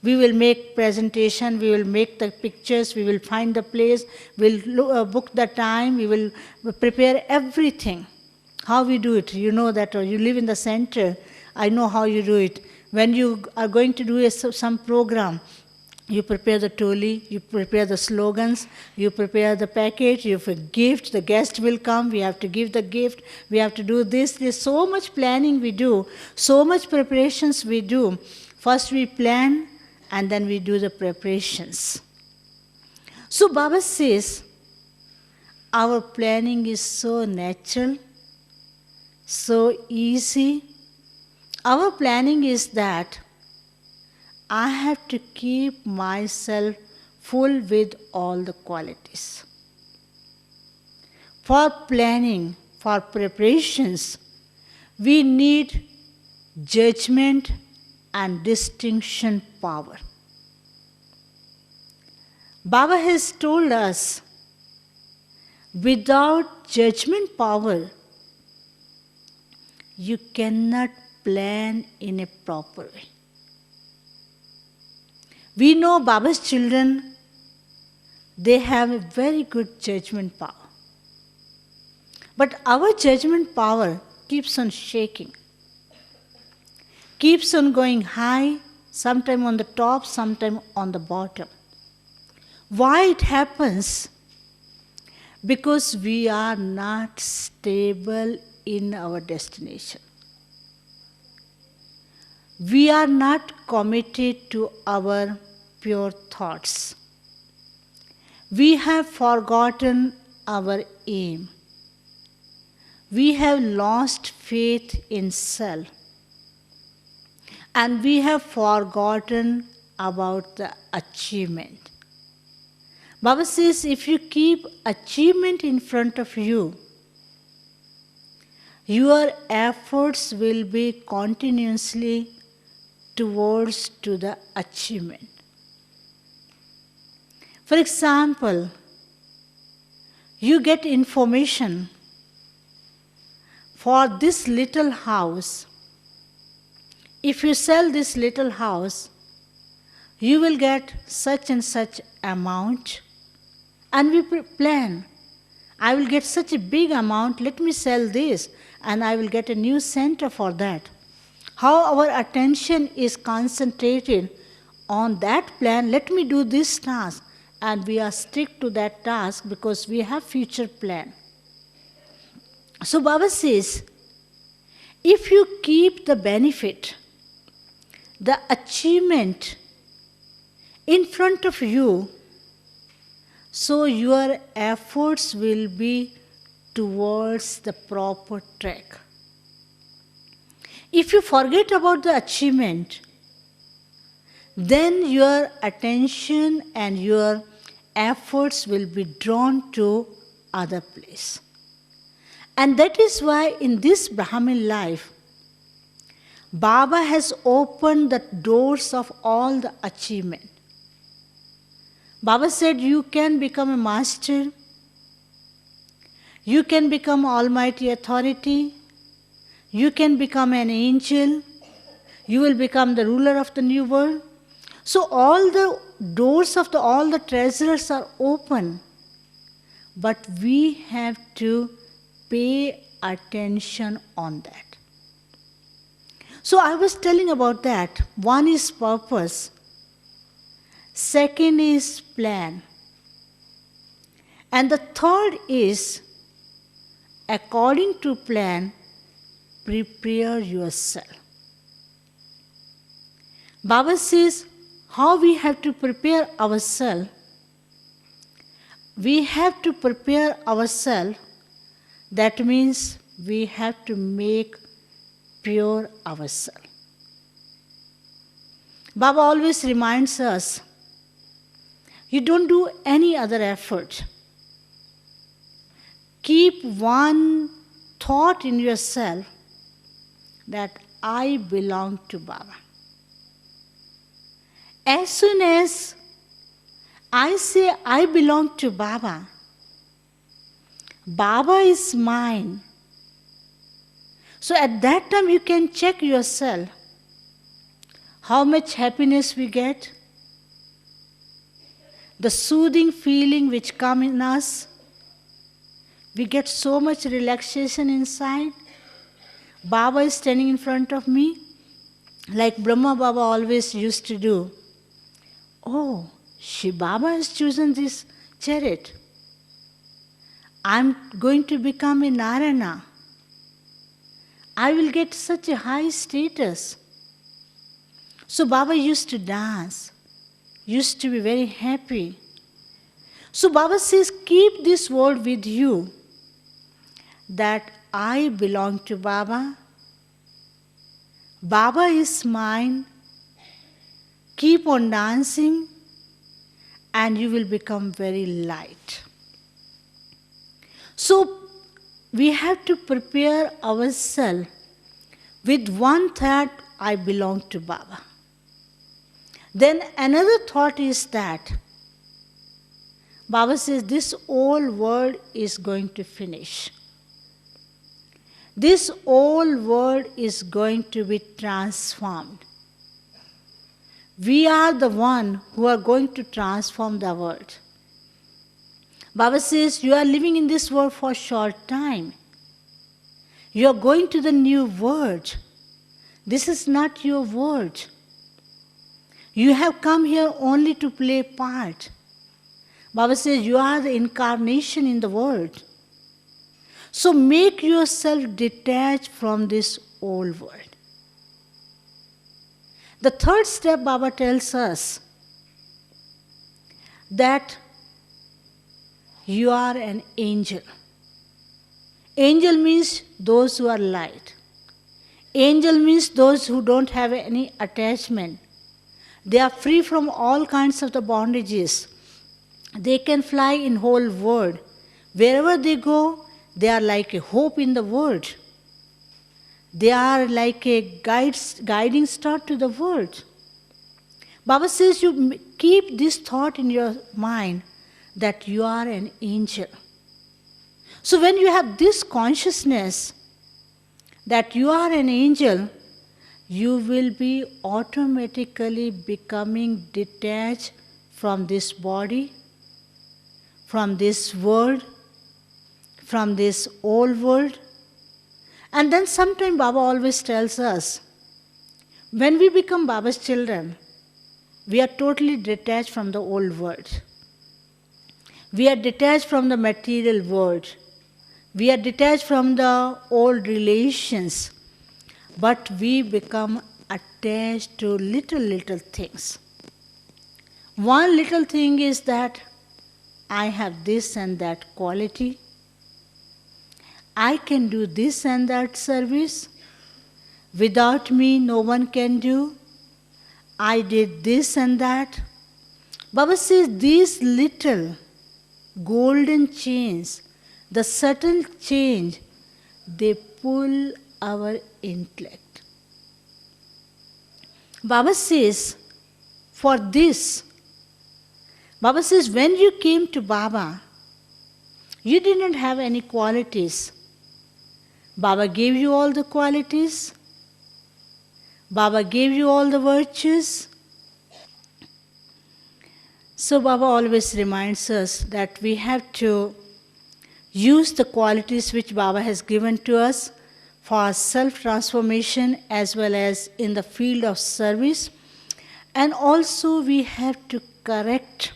We will make presentation, we will make the pictures, we will find the place, we will book the time, we will prepare everything. How we do it? You know that, or you live in the center, I know how you do it. When you are going to do some program, you prepare the toli, you prepare the slogans, you prepare the package, you have a gift, the guest will come, we have to give the gift, we have to do this. There's so much planning we do, so much preparations we do. First we plan, and then we do the preparations. So Baba says, our planning is so natural, so easy. Our planning is that I have to keep myself full with all the qualities. For planning, for preparations, we need judgment and distinction power. Baba has told us, without judgment power, you cannot plan in a proper way. We know Baba's children, they have a very good judgment power. But our judgment power keeps on shaking, keeps on going high, sometime on the top, sometime on the bottom. Why it happens? Because we are not stable in our destination. We are not committed to our pure thoughts. We have forgotten our aim. We have lost faith in self. And we have forgotten about the achievement. Baba says, if you keep achievement in front of you, your efforts will be continuously towards to the achievement. For example, you get information for this little house. If you sell this little house, you will get such and such amount. And we plan, I will get such a big amount, let me sell this, and I will get a new center for that. How our attention is concentrated on that plan, let me do this task, and we are stick to that task because we have future plan. So Baba says, if you keep the benefit, the achievement in front of you, so your efforts will be towards the proper track. If you forget about the achievement, then your attention and your efforts will be drawn to other place. And that is why in this Brahmin life, Baba has opened the doors of all the achievement. Baba said, you can become a master, you can become almighty authority, you can become an angel, you will become the ruler of the new world. So all the doors of all the treasures are open, but we have to pay attention on that. So I was telling about that. One is purpose. Second is plan. And the third is, according to plan, prepare yourself. Baba says how we have to prepare ourselves. We have to prepare ourselves. That means we have to make pure ourselves. Baba always reminds us, you don't do any other effort. Keep one thought in yourself that I belong to Baba. As soon as I say I belong to Baba, Baba is mine. So at that time you can check yourself how much happiness we get, the soothing feeling which comes in us. We get so much relaxation inside. Baba is standing in front of me, like Brahma Baba always used to do. Oh, Baba has chosen this chariot. I'm going to become a Narayana. I will get such a high status. So Baba used to dance, used to be very happy. So Baba says, keep this word with you, that I belong to Baba. Baba is mine. Keep on dancing and you will become very light. So we have to prepare ourselves with one thought, I belong to Baba. Then another thought is that Baba says this whole world is going to finish. This whole world is going to be transformed. We are the one who are going to transform the world. Baba says you are living in this world for a short time. You are going to the new world. This is not your world. You have come here only to play part. Baba says you are the incarnation in the world. So make yourself detached from this old world. The third step Baba tells us that you are an angel. Angel means those who are light. Angel means those who don't have any attachment. They are free from all kinds of the bondages. They can fly in whole world. Wherever they go, they are like a hope in the world. They are like a guiding star to the world. Baba says you keep this thought in your mind that you are an angel. So when you have this consciousness that you are an angel, you will be automatically becoming detached from this body, from this world, from this old world. And then sometime Baba always tells us, when we become Baba's children, we are totally detached from the old world. We are detached from the material world. We are detached from the old relations. But we become attached to little things. One little thing is that I have this and that quality. I can do this and that service. Without me, no one can do. I did this and that. Baba says these little golden chains, the subtle change, they pull our intellect. Baba says, for this, Baba says, when you came to Baba, you didn't have any qualities. Baba gave you all the qualities. Baba gave you all the virtues. So Baba always reminds us that we have to use the qualities which Baba has given to us for our self-transformation as well as in the field of service. And also we have to correct.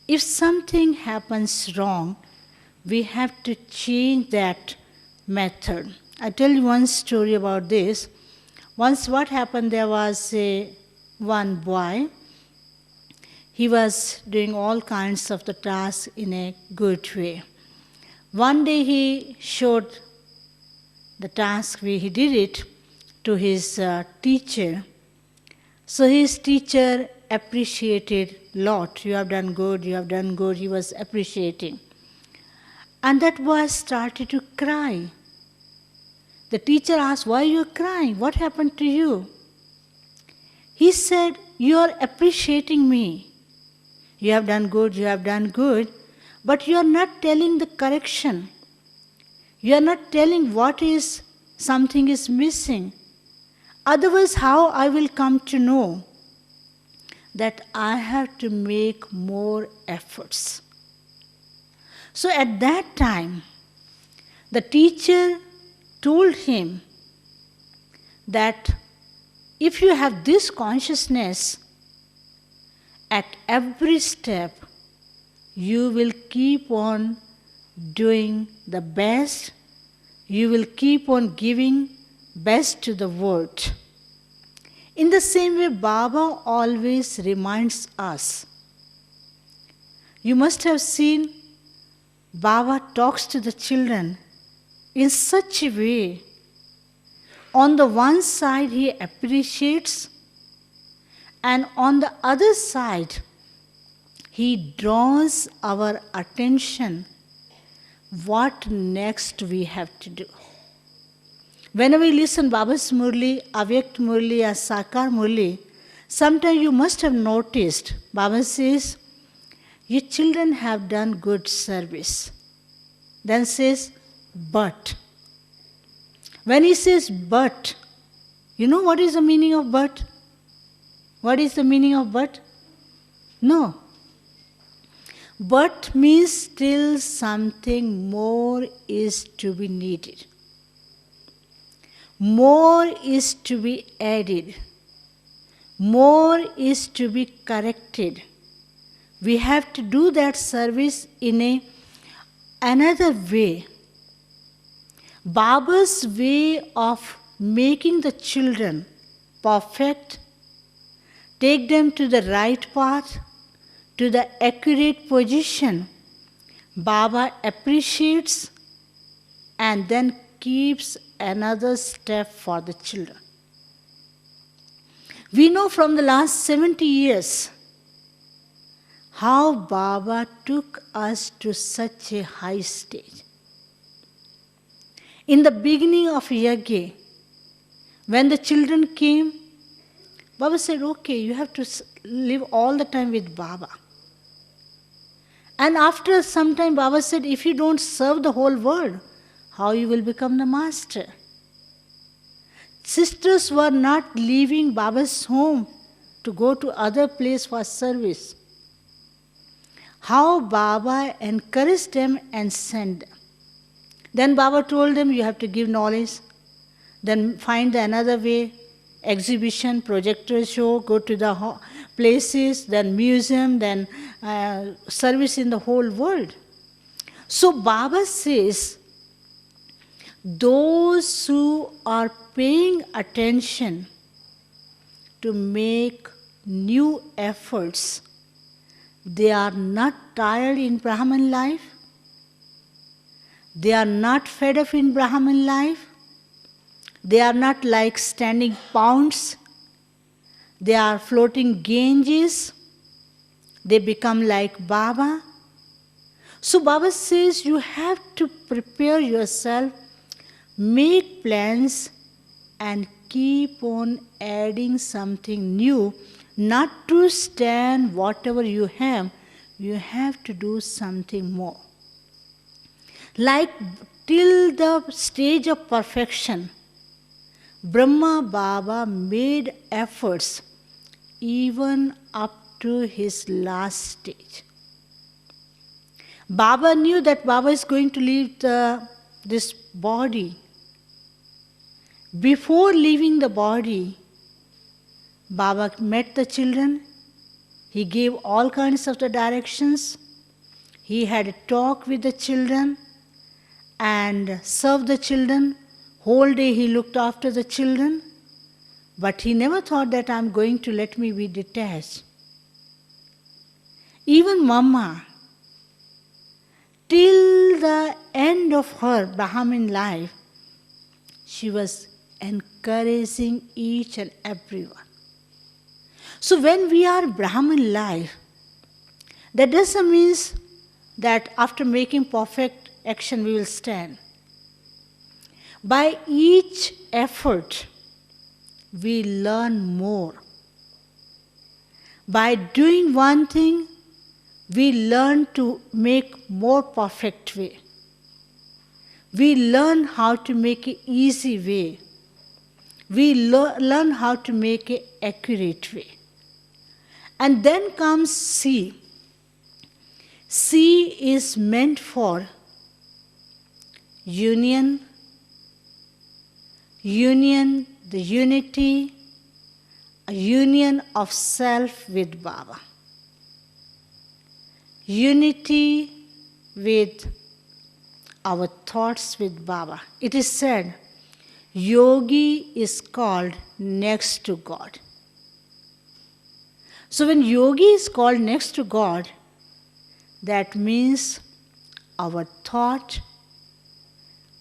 If something happens wrong, we have to change that method. I tell you one story about this. Once what happened, there was a one boy. He was doing all kinds of the tasks in a good way. One day he showed the task, he did it to his teacher. So his teacher appreciated a lot. You have done good, you have done good. He was appreciating. And that boy started to cry. The teacher asked, why are you crying? What happened to you? He said, you are appreciating me. You have done good, but you are not telling the correction. You are not telling what is, something is missing. Otherwise, how I will come to know that I have to make more efforts. So at that time, the teacher told him that if you have this consciousness, at every step, you will keep on doing the best. You will keep on giving best to the world. In the same way, Baba always reminds us. You must have seen Baba talks to the children in such a way. On the one side, he appreciates, and on the other side, he draws our attention what next we have to do. Whenever we listen Baba's Murli, Avyakt Murli or Sakar Murli, sometimes you must have noticed, Baba says, your children have done good service. Then says, but. When he says but, you know what is the meaning of but? What is the meaning of but? No. But means still something more is to be needed. More is to be added. More is to be corrected. We have to do that service in another way. Baba's way of making the children perfect, take them to the right path, to the accurate position, Baba appreciates and then keeps another step for the children. We know from the last 70 years how Baba took us to such a high stage. In the beginning of Yajna, when the children came, Baba said, okay, you have to live all the time with Baba. And after some time, Baba said, if you don't serve the whole world, how you will become the master? Sisters were not leaving Baba's home to go to other place for service. How Baba encouraged them and sent them. Then Baba told them, you have to give knowledge. Then find another way, exhibition, projector show, go to the places, then museum, then service in the whole world. So Baba says, those who are paying attention to make new efforts, they are not tired in Brahman life. They are not fed up in Brahman life. They are not like standing pounds. They are floating Ganges. They become like Baba. So Baba says you have to prepare yourself, make plans, and keep on adding something new, not to stand whatever you have to do something more. Like till the stage of perfection, Brahma Baba made efforts even up to his last stage. Baba knew that Baba is going to leave this body. Before leaving the body, Baba met the children. He gave all kinds of the directions. He had a talk with the children and served the children. Whole day he looked after the children. But he never thought that I'm going to let me be detached. Even Mama, till the end of her Brahmin life, she was encouraging each and everyone. So when we are Brahmin life, that doesn't mean that after making perfect action we will stand. By each effort, we learn more. By doing one thing, we learn to make more perfect way. We learn how to make an easy way. We learn how to make an accurate way. And then comes C. C is meant for union, the unity, a union of self with Baba. Unity with our thoughts with Baba. It is said, yogi is called next to God. So when yogi is called next to God, that means our thoughts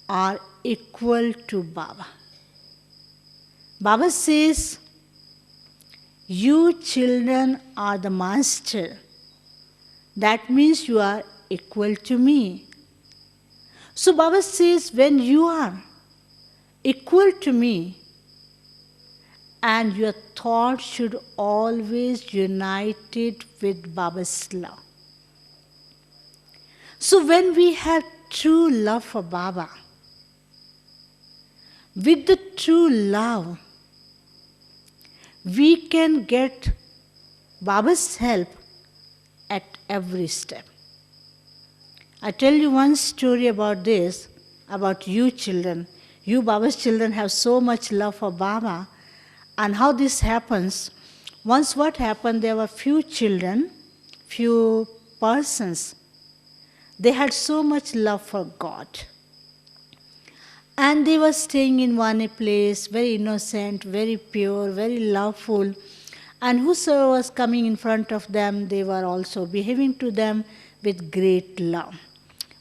are equal to Baba. Baba says, you children are the master. That means you are equal to me. So Baba says, when you are equal to me, and your thought should always unite it with Baba's love. So when we have true love for Baba, with the true love, we can get Baba's help at every step. I tell you one story about this, about you children. You Baba's children have so much love for Baba, and how this happens. Once what happened, there were few children, few persons. They had so much love for God. And they were staying in one place, very innocent, very pure, very loveful. And whosoever was coming in front of them, they were also behaving to them with great love.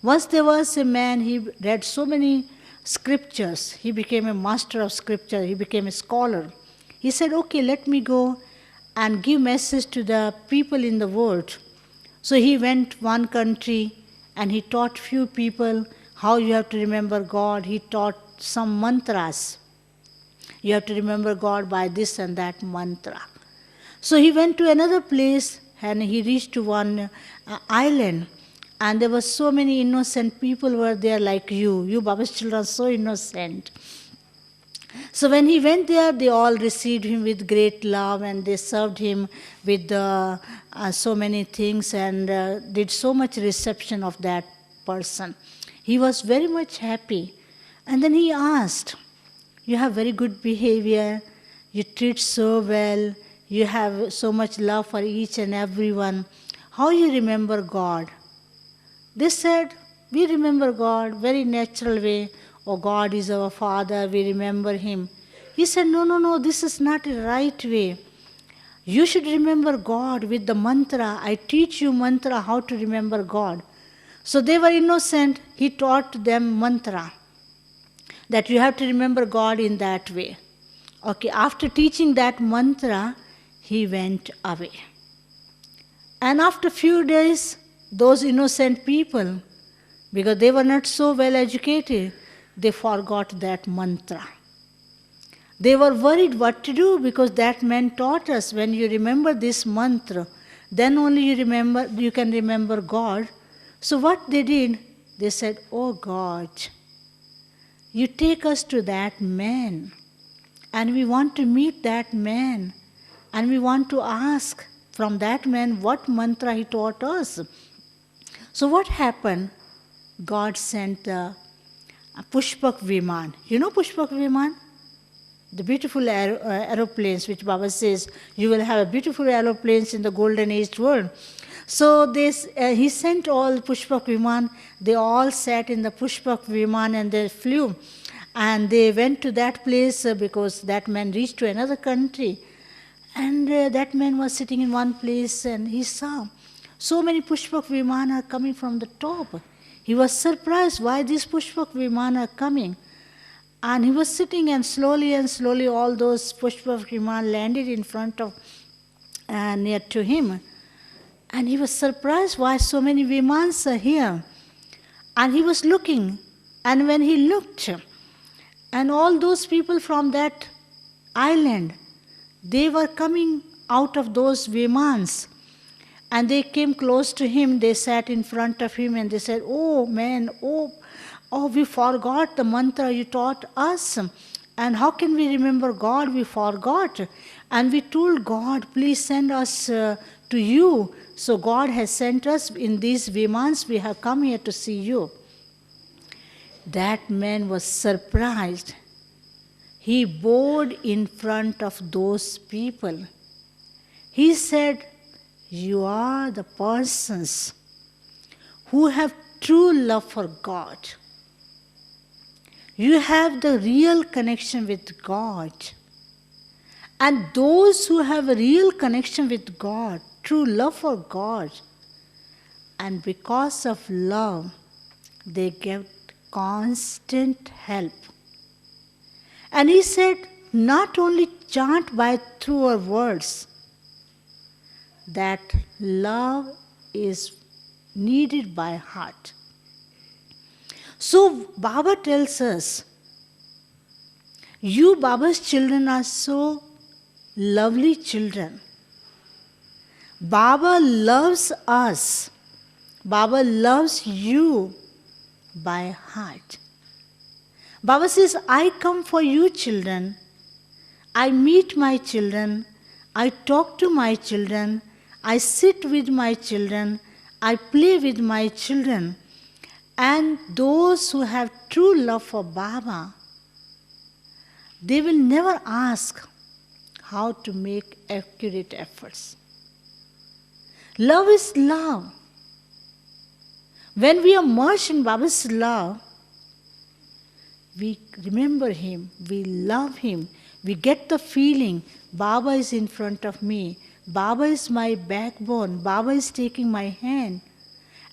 Once there was a man, he read so many scriptures. He became a master of scripture. He became a scholar. He said, okay, let me go and give message to the people in the world. So he went one country and he taught few people how you have to remember God. He taught some mantras. You have to remember God by this and that mantra. So he went to another place and he reached to one island. And there were so many innocent people were there like you. You Baba's children are so innocent. So when he went there, they all received him with great love and they served him with so many things and did so much reception of that person. He was very much happy. And then he asked, you have very good behavior, you treat so well, you have so much love for each and everyone. How you remember God? They said, we remember God very natural way. Oh, God is our Father, we remember Him. He said, no, this is not a right way. You should remember God with the mantra. I teach you mantra, how to remember God. So they were innocent. He taught them mantra, that you have to remember God in that way. Okay, after teaching that mantra, he went away. And after a few days, those innocent people, because they were not so well educated, they forgot that mantra. They were worried what to do because that man taught us, when you remember this mantra, then only you can remember God. So what they did, they said, oh God, you take us to that man, and we want to meet that man, and we want to ask from that man what mantra he taught us. So what happened? God sent a Pushpak Viman. You know Pushpak Viman? The beautiful aeroplanes, which Baba says, you will have beautiful aeroplanes in the golden age world. So he sent all Pushpak Viman. They all sat in the Pushpak Viman and they flew. And they went to that place because that man reached to another country. And that man was sitting in one place and he saw so many Pushpak Vimana coming from the top. He was surprised why these Pushpak Vimana are coming. And he was sitting and slowly all those Pushpak Vimana landed in front of, near to him. And he was surprised why so many Vimans are here. And he was looking. And when he looked, and all those people from that island, they were coming out of those Vimans. And they came close to him, they sat in front of him and they said, "Oh man, oh, we forgot the mantra you taught us. And how can we remember God? We forgot. And we told God, please send us to you. So God has sent us in these Vimans, we have come here to see you." That man was surprised. He bowed in front of those people. He said, "You are the persons who have true love for God. You have the real connection with God. And those who have a real connection with God, true love for God, and because of love, they get constant help." And he said, not only chant by through our words, that love is needed by heart. So Baba tells us, you Baba's children are so lovely children. Baba loves us. Baba loves you by heart. Baba says, I come for you children. I meet my children. I talk to my children. I sit with my children. I play with my children. And those who have true love for Baba, they will never ask how to make accurate efforts. Love is love. When we are merged in Baba's love, we remember him, we love him, we get the feeling, Baba is in front of me, Baba is my backbone, Baba is taking my hand,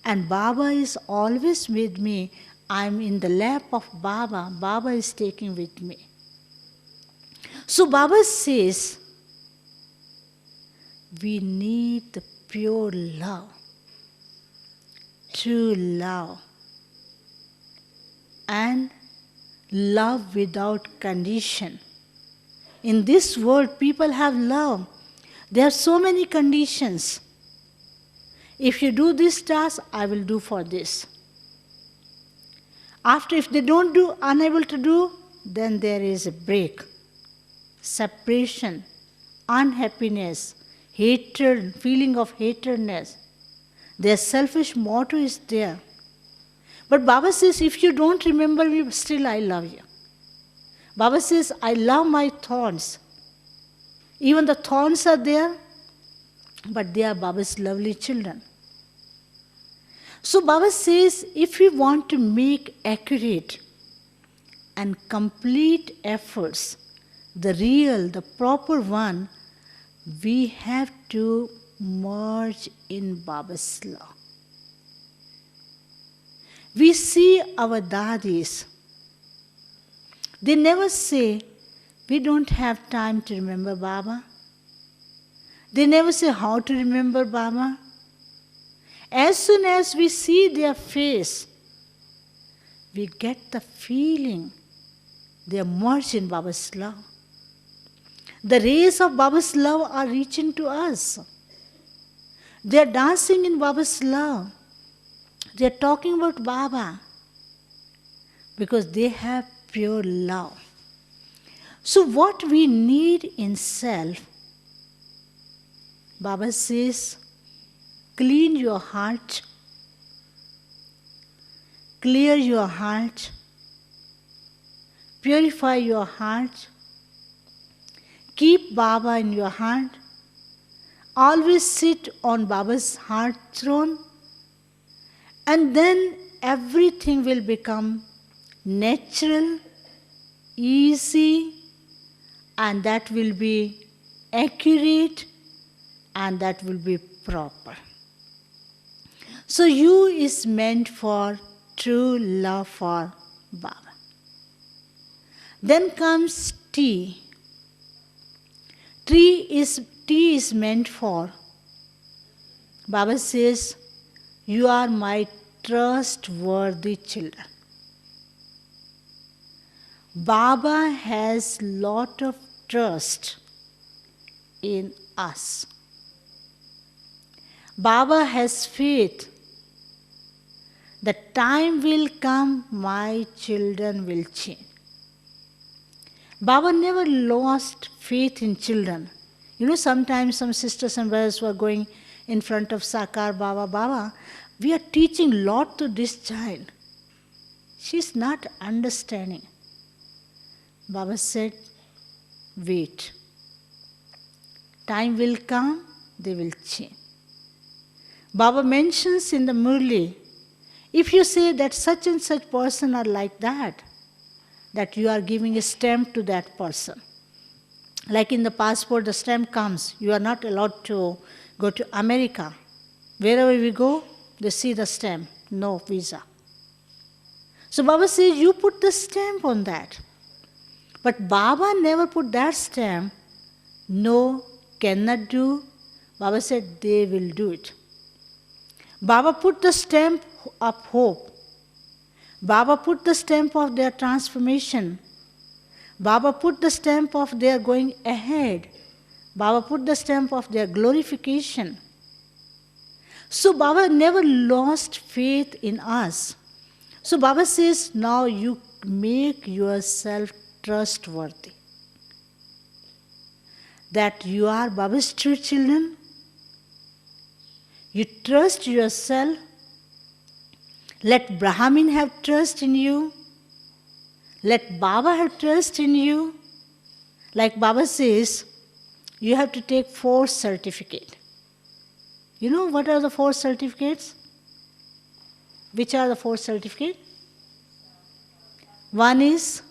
and Baba is always with me. I'm in the lap of Baba, Baba is taking with me. So Baba says, we need the pure love, true love, and love without condition. In this world, people have love. There are so many conditions. If you do this task, I will do for this. After, if they don't do, unable to do, then there is a break, separation, unhappiness, hatred, feeling of hatredness. Their selfish motto is there. But Baba says, if you don't remember me, still I love you. Baba says, I love my thorns. Even the thorns are there, but they are Baba's lovely children. So Baba says, if we want to make accurate and complete efforts, the real, the proper one, we have to merge in Baba's love. We see our dadis. They never say, we don't have time to remember Baba. They never say how to remember Baba. As soon as we see their face, we get the feeling they are merged in Baba's love. The rays of Baba's love are reaching to us. They are dancing in Baba's love. They are talking about Baba because they have pure love. So what we need in self, Baba says, clean your heart, clear your heart, purify your heart, keep Baba in your heart, always sit on Baba's heart throne, and then everything will become natural easy, and that will be accurate, and that will be proper. So U is meant for true love for Baba. Then comes T. T is meant for, Baba says, you are my trustworthy children. Baba has lot of trust in us. Baba has faith. The time will come, my children will change. Baba never lost faith in children. Sometimes some sisters and brothers were going in front of Sakar Baba, Baba, we are teaching lot to this child. She's not understanding. Baba said, wait. Time will come, they will change. Baba mentions in the Murli, if you say that such and such person are like that you are giving a stamp to that person. Like in the passport, the stamp comes. You are not allowed to go to America. Wherever we go, they see the stamp, no visa. So Baba says, you put the stamp on that. But Baba never put that stamp. No, cannot do. Baba said, they will do it. Baba put the stamp of hope. Baba put the stamp of their transformation. Baba put the stamp of their going ahead. Baba put the stamp of their glorification. So Baba never lost faith in us. So Baba says, now you make yourself trustworthy. That you are Baba's true children. You trust yourself. Let Brahmin have trust in you. Let Baba have trust in you. Like Baba says, you have to take 4 certificates. You know what are the 4 certificates? Which are the 4 certificates? One is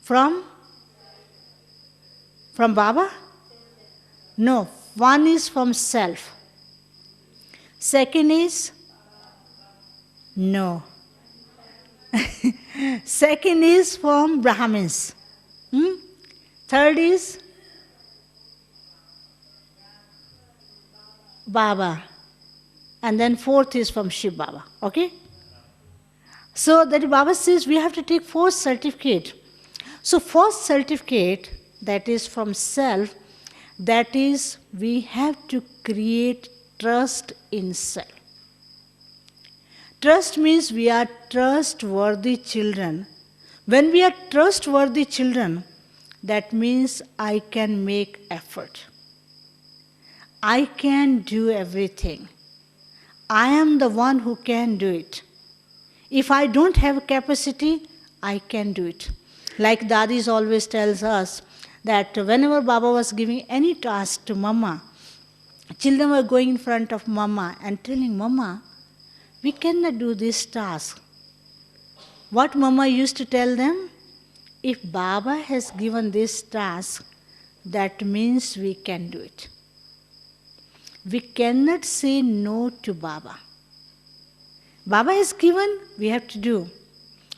from Baba? No, one is from self. Second is? No. Second is from Brahmins. Third is? Baba. And then fourth is from Shiv Baba. Okay? So that Baba says we have to take 4 certificates. So first certificate, that is from self, that is we have to create trust in self. Trust means we are trustworthy children. When we are trustworthy children, that means I can make effort. I can do everything. I am the one who can do it. If I don't have capacity, I can do it. Like Dadis always tells us that whenever Baba was giving any task to Mama, children were going in front of Mama and telling, Mama, we cannot do this task. What Mama used to tell them? If Baba has given this task, that means we can do it. We cannot say no to Baba. Baba has given, we have to do.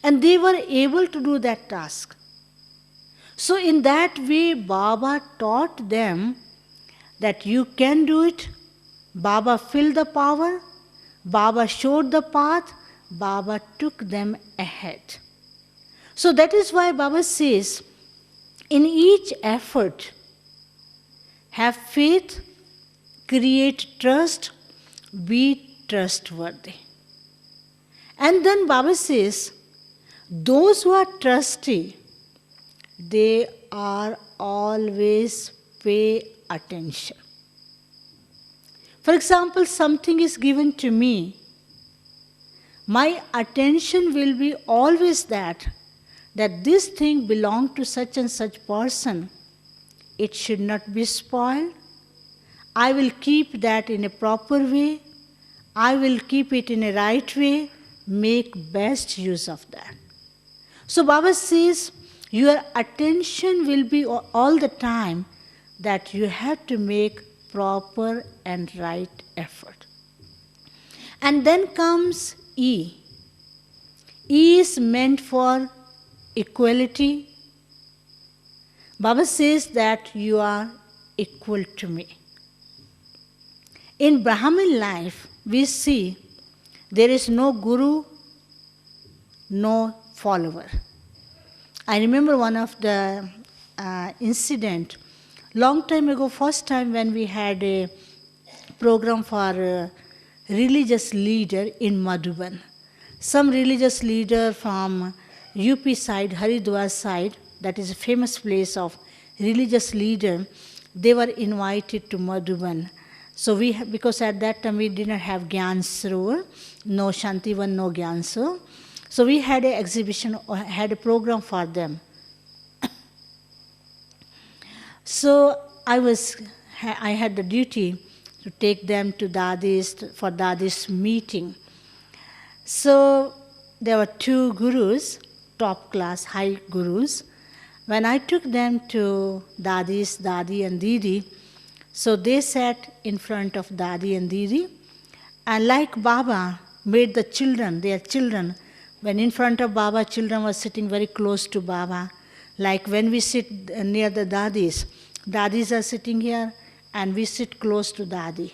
And they were able to do that task. So in that way, Baba taught them that you can do it. Baba filled the power. Baba showed the path. Baba took them ahead. So that is why Baba says, in each effort, have faith, create trust, be trustworthy. And then Baba says, those who are trusty, they are always pay attention. For example, something is given to me. My attention will be always that this thing belongs to such and such person. It should not be spoiled. I will keep that in a proper way. I will keep it in a right way. Make best use of that. So Baba says, your attention will be all the time that you have to make proper and right effort. And then comes E. E is meant for equality. Baba says that you are equal to me. In Brahmin life, we see there is no guru, no follower. I remember one of the incident, long time ago, first time when we had a program for a religious leader in Madhuban. Some religious leader from UP side, Haridwar side, that is a famous place of religious leader, they were invited to Madhuban. So because at that time we didn't have Gyan Sarovar, no Shantivan, no Gyan Sarovar. So we had an exhibition, had a program for them. So I had the duty to take them to for Dadi's meeting. So there were two gurus, top class, high gurus. When I took them to Dadi and Didi, so they sat in front of Dadi and Didi, and like Baba made their children, when in front of Baba, children were sitting very close to Baba. Like when we sit near the Dadis are sitting here, and we sit close to Dadi.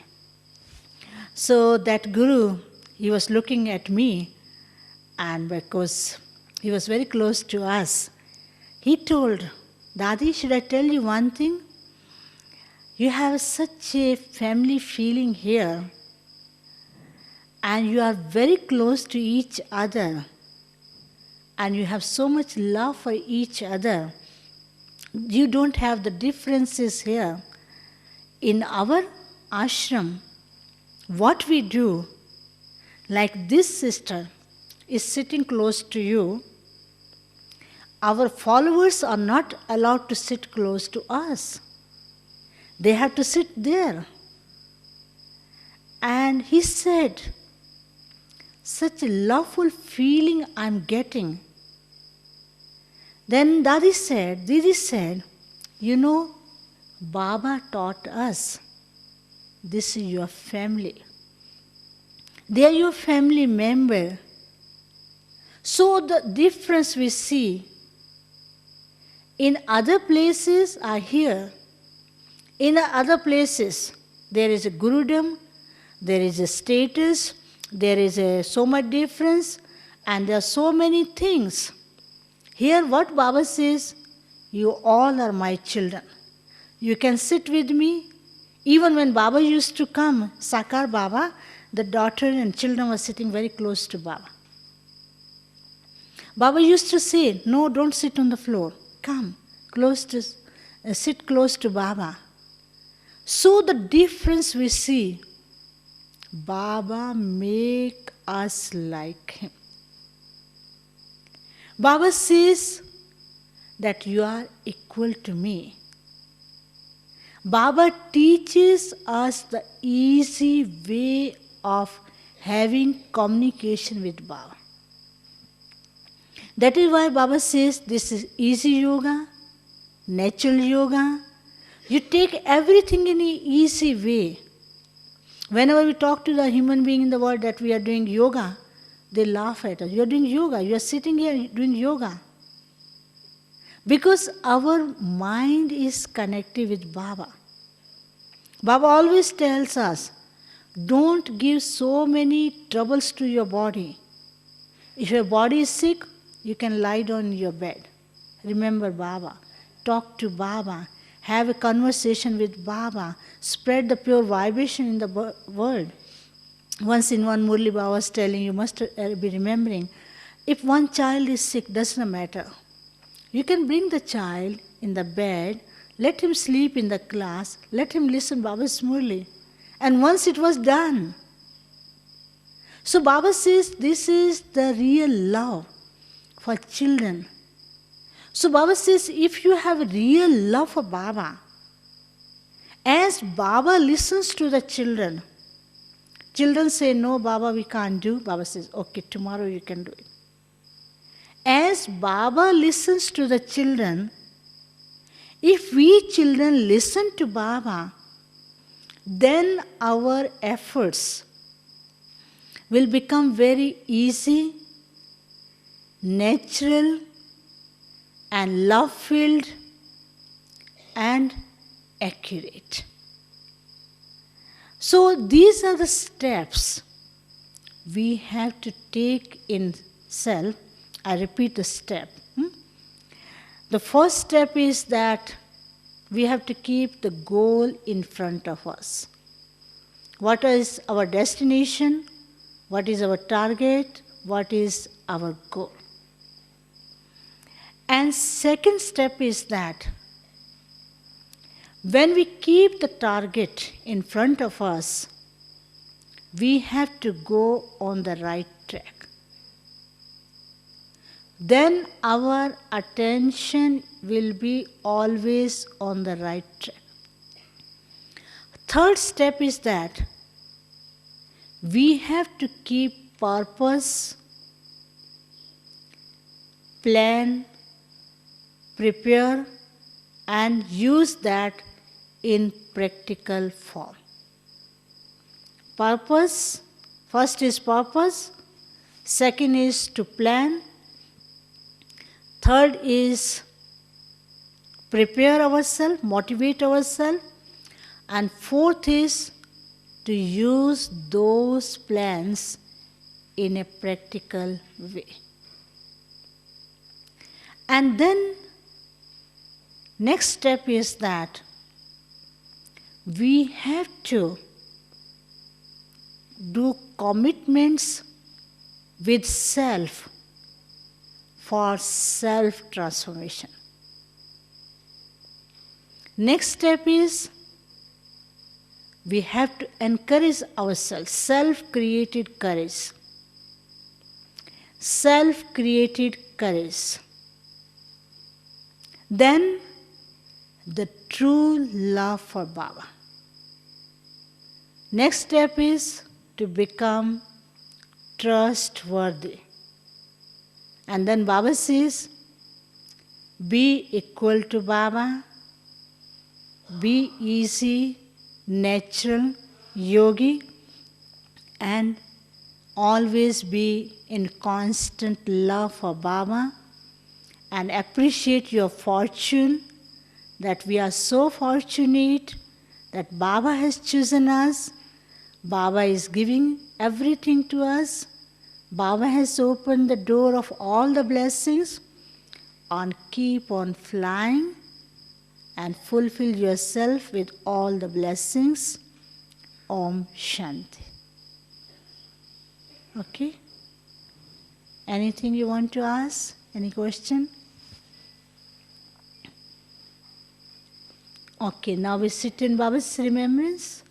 So that guru, he was looking at me, and because he was very close to us, he told, Dadi, should I tell you one thing? You have such a family feeling here, and you are very close to each other, and you have so much love for each other. You don't have the differences here. In our ashram, what we do, like this sister is sitting close to you, our followers are not allowed to sit close to us. They have to sit there. And he said, such a loveful feeling I'm getting. Then Didi said, you know, Baba taught us, this is your family. They are your family member. So the difference we see in other places are here. In other places, there is a gurudom, there is a status, there is so much difference, and there are so many things. Here what Baba says, you all are my children. You can sit with me. Even when Baba used to come, Sakar Baba, the daughter and children were sitting very close to Baba. Baba used to say, no, don't sit on the floor. Come, sit close to Baba. So the difference we see, Baba make us like him. Baba says that you are equal to me. Baba teaches us the easy way of having communication with Baba. That is why Baba says this is easy yoga, natural yoga. You take everything in an easy way. Whenever we talk to the human being in the world that we are doing yoga, they laugh at us. You are doing yoga. You are sitting here doing yoga. Because our mind is connected with Baba. Baba always tells us, don't give so many troubles to your body. If your body is sick, you can lie down in your bed. Remember Baba. Talk to Baba. Have a conversation with Baba. Spread the pure vibration in the world. Once in one Murli Baba was telling, you must be remembering, if one child is sick, doesn't matter. You can bring the child in the bed, let him sleep in the class, let him listen Baba's Murli. And once it was done. So Baba says this is the real love for children. So Baba says if you have real love for Baba, as Baba listens to the children say, no Baba, we can't do. Baba says, okay, tomorrow you can do it. As Baba listens to the children, if we children listen to Baba, then our efforts will become very easy, natural, and love-filled and accurate. So these are the steps we have to take in self. I repeat the step. The first step is that we have to keep the goal in front of us. What is our destination? What is our target? What is our goal? And second step is that when we keep the target in front of us, we have to go on the right track. Then our attention will be always on the right track. Third step is that we have to keep purpose, plan, prepare, and use that in practical form. Purpose, first is purpose, second is to plan, third is prepare ourselves, motivate ourselves, and fourth is to use those plans in a practical way. And then next step is that we have to do commitments with self for self-transformation. Next step is we have to encourage ourselves, self-created courage. Self-created courage. Then the true love for Baba. Next step is to become trustworthy. And then Baba says, be equal to Baba, be easy, natural, yogi, and always be in constant love for Baba, and appreciate your fortune, that we are so fortunate that Baba has chosen us. Baba is giving everything to us. Baba has opened the door of all the blessings. And keep on flying and fulfill yourself with all the blessings. Om Shanti. Okay? Anything you want to ask? Any question? Okay, now we sit in Baba's remembrance.